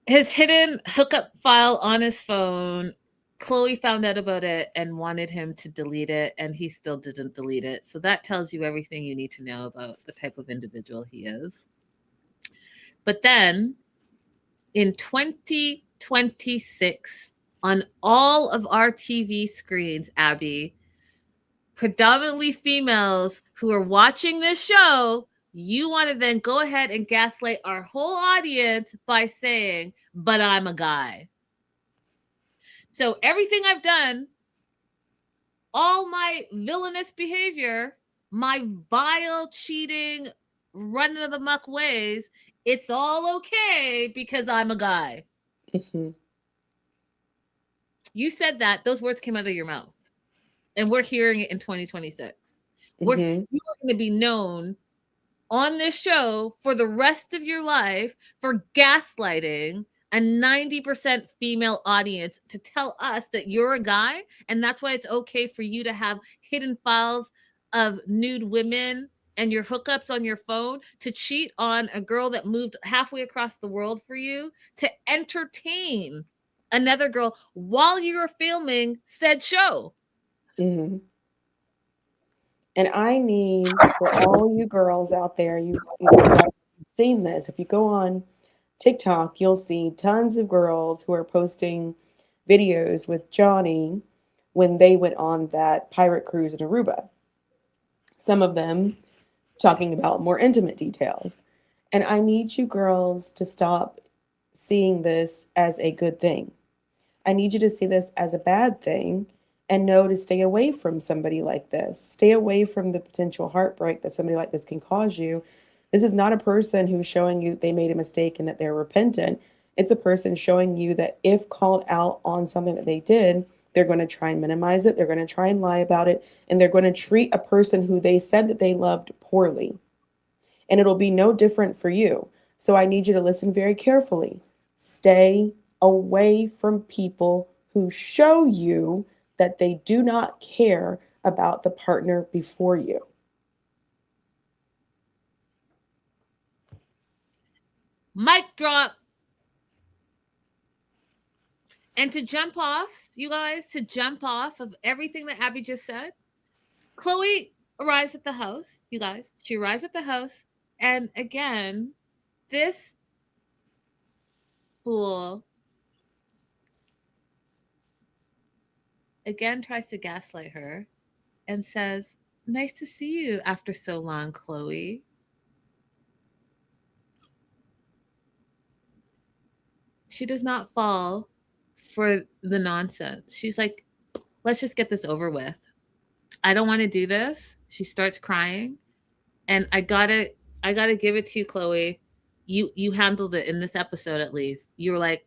his hidden hookup file on his phone, Chloe found out about it and wanted him to delete it, and he still didn't delete it. So that tells you everything you need to know about the type of individual he is. But then in 2026, on all of our TV screens, Abby, predominantly females who are watching this show, you want to then go ahead and gaslight our whole audience by saying, but I'm a guy. So everything I've done, all my villainous behavior, my vile, cheating, running of the muck ways, it's all okay because I'm a guy. Mm-hmm. You said that. Those words came out of your mouth. And we're hearing it in 2026. You're going to be known on this show for the rest of your life for gaslighting a 90% female audience to tell us that you're a guy, and that's why it's okay for you to have hidden files of nude women and your hookups on your phone, to cheat on a girl that moved halfway across the world for you, to entertain another girl while you were filming said show. Mm-hmm. And I need, for all you girls out there, you guys have seen this. If you go on TikTok, you'll see tons of girls who are posting videos with Johnny when they went on that pirate cruise in Aruba. Some of them talking about more intimate details. And I need you girls to stop seeing this as a good thing. I need you to see this as a bad thing and know to stay away from somebody like this. Stay away from the potential heartbreak that somebody like this can cause you. This is not a person who's showing you they made a mistake and that they're repentant. It's a person showing you that if called out on something that they did, they're going to try and minimize it. They're going to try and lie about it. And they're going to treat a person who they said that they loved poorly. And it'll be no different for you. So I need you to listen very carefully. Stay away from people who show you that they do not care about the partner before you. Mic drop. And to jump off, you guys, to jump off of everything that Abby just said, Chloe arrives at the house, you guys. She arrives at the house, and again, this fool again tries to gaslight her and says, nice to see you after so long, Chloe. She does not fall for the nonsense. She's like, let's just get this over with. I don't want to do this. She starts crying. And I gotta give it to you, Chloe. You handled it in this episode, at least. You were like,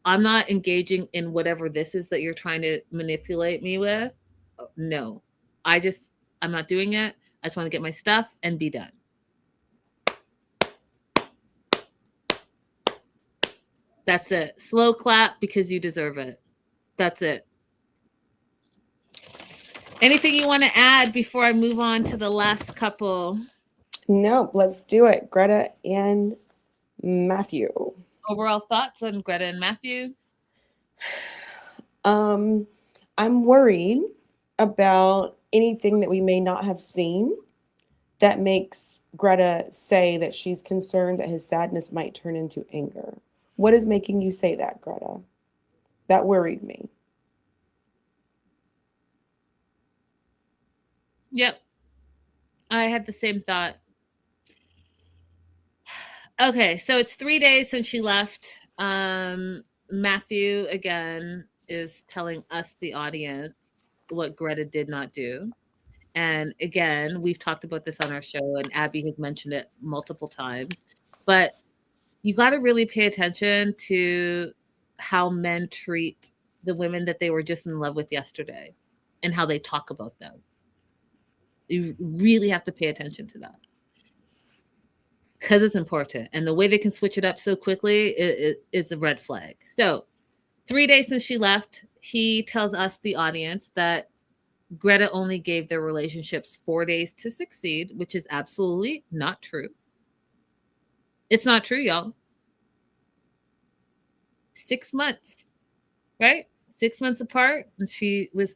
I'm not engaging in whatever this is that you're trying to manipulate me with. No, I'm not doing it. I just want to get my stuff and be done. That's it. Slow clap because you deserve it. That's it. Anything you want to add before I move on to the last couple? No, let's do it. Greta and Matthew. Overall thoughts on Greta and Matthew? I'm worried about anything that we may not have seen that makes Greta say that she's concerned that his sadness might turn into anger. What is making you say that, Greta? That worried me. Yep. I had the same thought. Okay, so it's 3 days since she left. Matthew again is telling us, the audience, what Greta did not do. And again, we've talked about this on our show, and Abby has mentioned it multiple times. But you got to really pay attention to how men treat the women that they were just in love with yesterday and how they talk about them. You really have to pay attention to that because it's important. And the way they can switch it up so quickly is a red flag. So 3 days since she left, he tells us, the audience, that Greta only gave their relationships 4 days to succeed, which is absolutely not true. It's not true, y'all. 6 months, right? 6 months apart. And she was,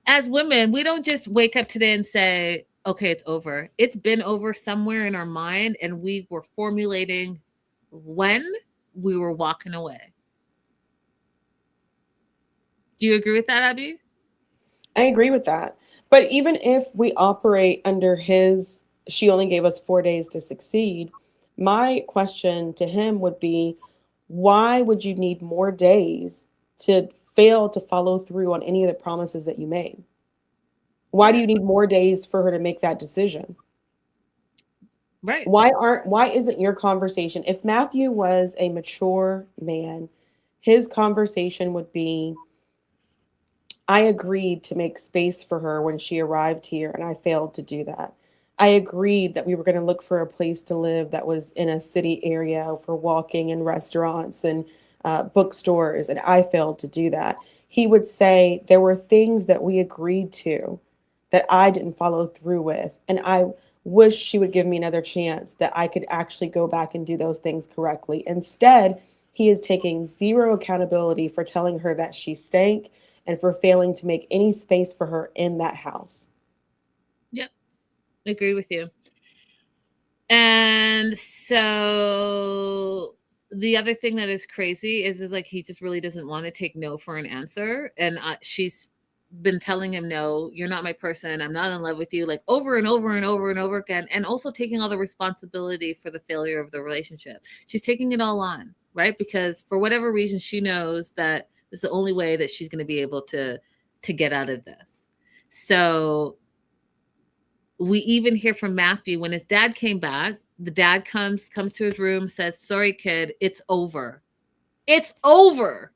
as women, we don't just wake up today and say, okay, it's over. It's been over somewhere in our mind, and we were formulating when we were walking away. Do you agree with that, Abby? I agree with that. But even if we operate under his, she only gave us 4 days to succeed, my question to him would be, why would you need more days to fail to follow through on any of the promises that you made? Why do you need more days for her to make that decision? Right. Why isn't your conversation, if Matthew was a mature man, his conversation would be, I agreed to make space for her when she arrived here, and I failed to do that. I agreed that we were going to look for a place to live that was in a city area for walking and restaurants and bookstores, and I failed to do that. He would say, there were things that we agreed to that I didn't follow through with, and I wish she would give me another chance that I could actually go back and do those things correctly. Instead, he is taking zero accountability for telling her that she stank and for failing to make any space for her in that house. Yep. I agree with you. And so the other thing that is crazy is like he just really doesn't want to take no for an answer. And she's been telling him, no, you're not my person. I'm not in love with you, like over and over and over and over again. And also taking all the responsibility for the failure of the relationship. She's taking it all on, right? Because for whatever reason, she knows that it's the only way that she's going to be able to get out of this. So we even hear from Matthew when his dad came back. The dad comes to his room, says, sorry, kid, it's over. It's over.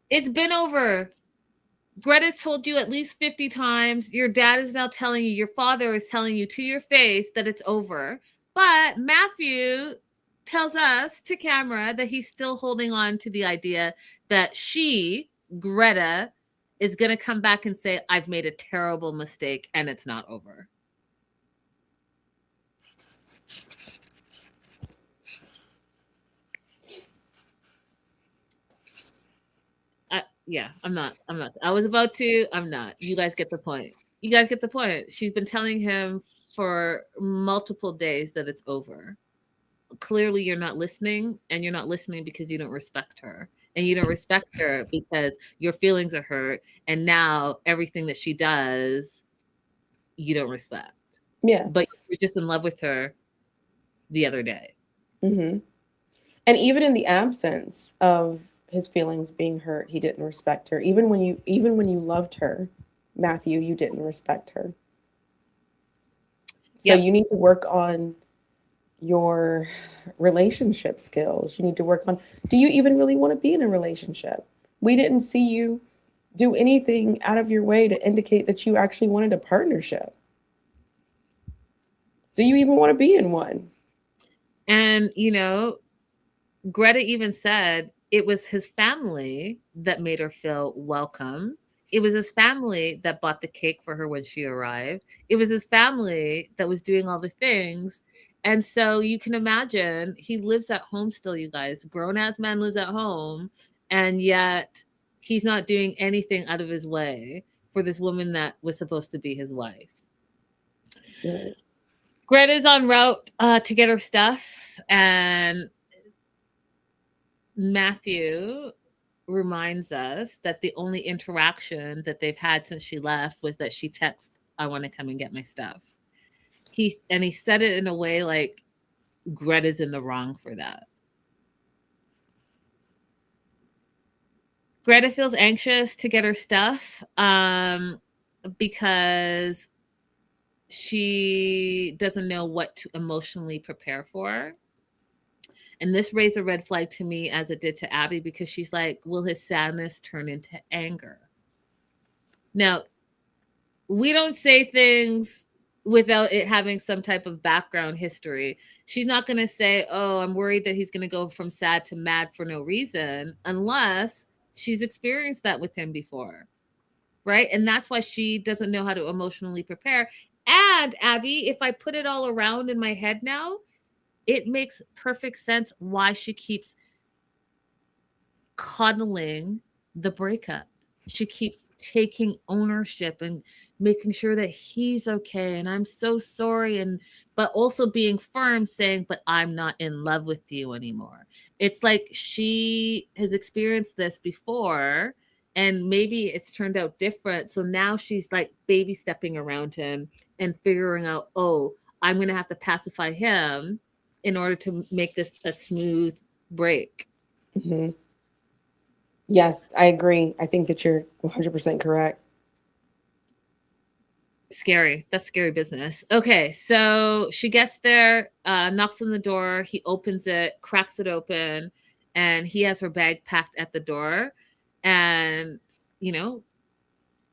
It's been over. Greta's told you at least 50 times. Your dad is now telling you, your father is telling you to your face that it's over. But Matthew tells us to camera that he's still holding on to the idea that she, Greta, is going to come back and say, I've made a terrible mistake and it's not over. Yeah, I'm not. I was about to. I'm not. You guys get the point. She's been telling him for multiple days that it's over. Clearly, you're not listening, and you're not listening because you don't respect her. And you don't respect her because your feelings are hurt. And now everything that she does, you don't respect. Yeah. But you're just in love with her the other day. Mm-hmm. And even in the absence of his feelings being hurt, he didn't respect her. Even when you loved her, Matthew, you didn't respect her. So you need to work on your relationship skills. You need to work on, do you even really want to be in a relationship? We didn't see you do anything out of your way to indicate that you actually wanted a partnership. Do you even want to be in one? And, Greta even said it was his family that made her feel welcome. It was his family that bought the cake for her when she arrived. It was his family that was doing all the things. And so you can imagine he lives at home still, you guys. Grown-ass man lives at home, and yet he's not doing anything out of his way for this woman that was supposed to be his wife. Right. Greta's en route to get her stuff, and Matthew reminds us that the only interaction that they've had since she left was that she texted, I want to come and get my stuff. He said it in a way like Greta's in the wrong for that. Greta feels anxious to get her stuff because she doesn't know what to emotionally prepare for. And this raised a red flag to me as it did to Abby, because she's like, will his sadness turn into anger? Now, we don't say things without it having some type of background history. She's not going to say, oh, I'm worried that he's going to go from sad to mad for no reason, unless she's experienced that with him before, right? And that's why she doesn't know how to emotionally prepare. And Abby, if I put it all around in my head now, it makes perfect sense why she keeps coddling the breakup. She keeps taking ownership and making sure that he's okay, and I'm so sorry, and but also being firm, saying, but I'm not in love with you anymore. It's like she has experienced this before, and maybe it's turned out different, so now she's like baby stepping around him and figuring out, oh, I'm gonna have to pacify him in order to make this a smooth break. Mm-hmm. Yes, I agree. I think that you're 100% correct. Scary. That's scary business. Okay, so she gets there, knocks on the door. He opens it, cracks it open, and he has her bag packed at the door, and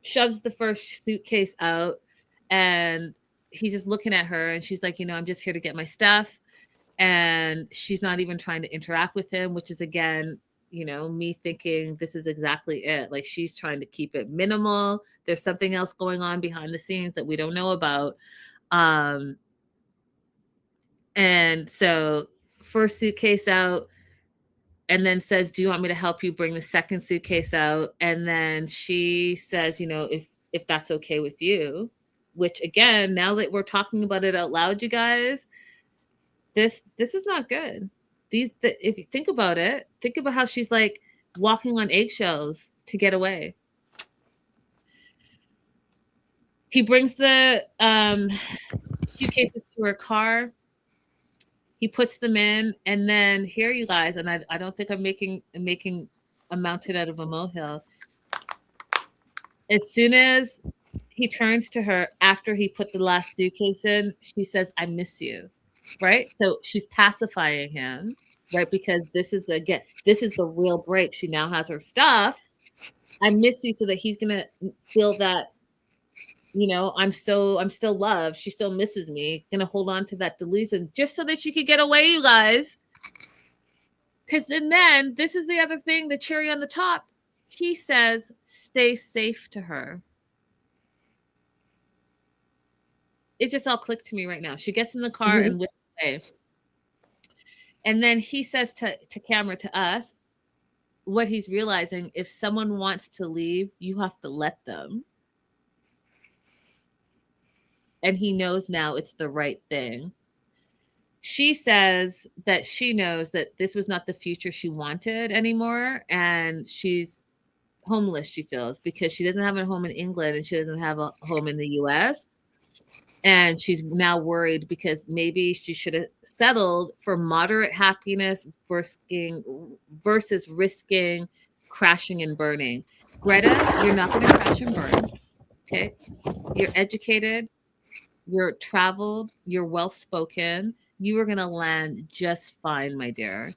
shoves the first suitcase out, and he's just looking at her, and she's like, I'm just here to get my stuff, and she's not even trying to interact with him, which is again, me thinking this is exactly it. Like, she's trying to keep it minimal. There's something else going on behind the scenes that we don't know about. And so first suitcase out, and then says, do you want me to help you bring the second suitcase out? And then she says, if that's okay with you, which again, now that we're talking about it out loud, you guys, this is not good. If you think about it, think about how she's like walking on eggshells to get away. He brings the suitcases to her car. He puts them in, and then here, you guys, and I don't think I'm making a mountain out of a molehill. As soon as he turns to her after he put the last suitcase in, she says, I miss you. Right? So she's pacifying him, right? Because this is the real break. She now has her stuff. I miss you, so that he's gonna feel that, I'm still loved. She still misses me. Gonna hold on to that delusion just so that she could get away, you guys. Because then this is the other thing, the cherry on the top. He says, stay safe to her. It just all clicked to me right now. She gets in the car and whisks away. And then he says to camera, to us, what he's realizing, if someone wants to leave, you have to let them. And he knows now it's the right thing. She says that she knows that this was not the future she wanted anymore. And she's homeless, she feels, because she doesn't have a home in England and she doesn't have a home in the US. And she's now worried because maybe she should have settled for moderate happiness versus risking crashing and burning. Greta, you're not going to crash and burn. Okay? You're educated. You're traveled. You're well-spoken. You are going to land just fine, my dear.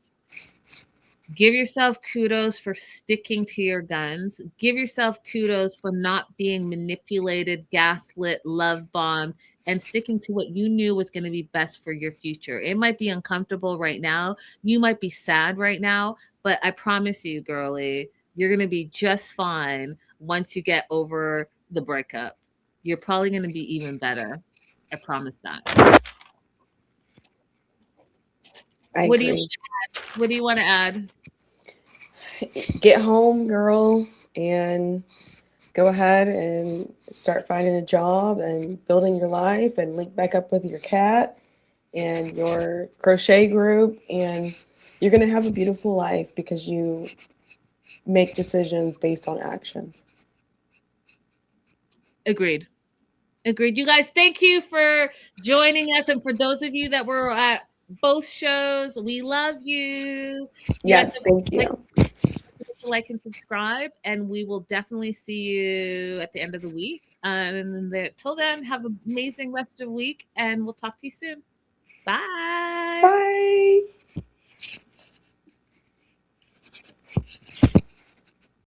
Give yourself kudos for sticking to your guns. Give yourself kudos for not being manipulated, gaslit, love bombed, and sticking to what you knew was going to be best for your future. It might be uncomfortable right now. You might be sad right now, but I promise you, girlie, you're going to be just fine once you get over the breakup. You're probably going to be even better. I promise that. What do you want to add? Get home, girl, and go ahead and start finding a job and building your life, and link back up with your cat and your crochet group, and you're going to have a beautiful life because you make decisions based on actions. Agreed. You guys, thank you for joining us. And for those of you that were at both shows, we love you. Yes, thank you. Like and subscribe, and we will definitely see you at the end of the week. And till then, have an amazing rest of the week, and we'll talk to you soon. Bye. Bye.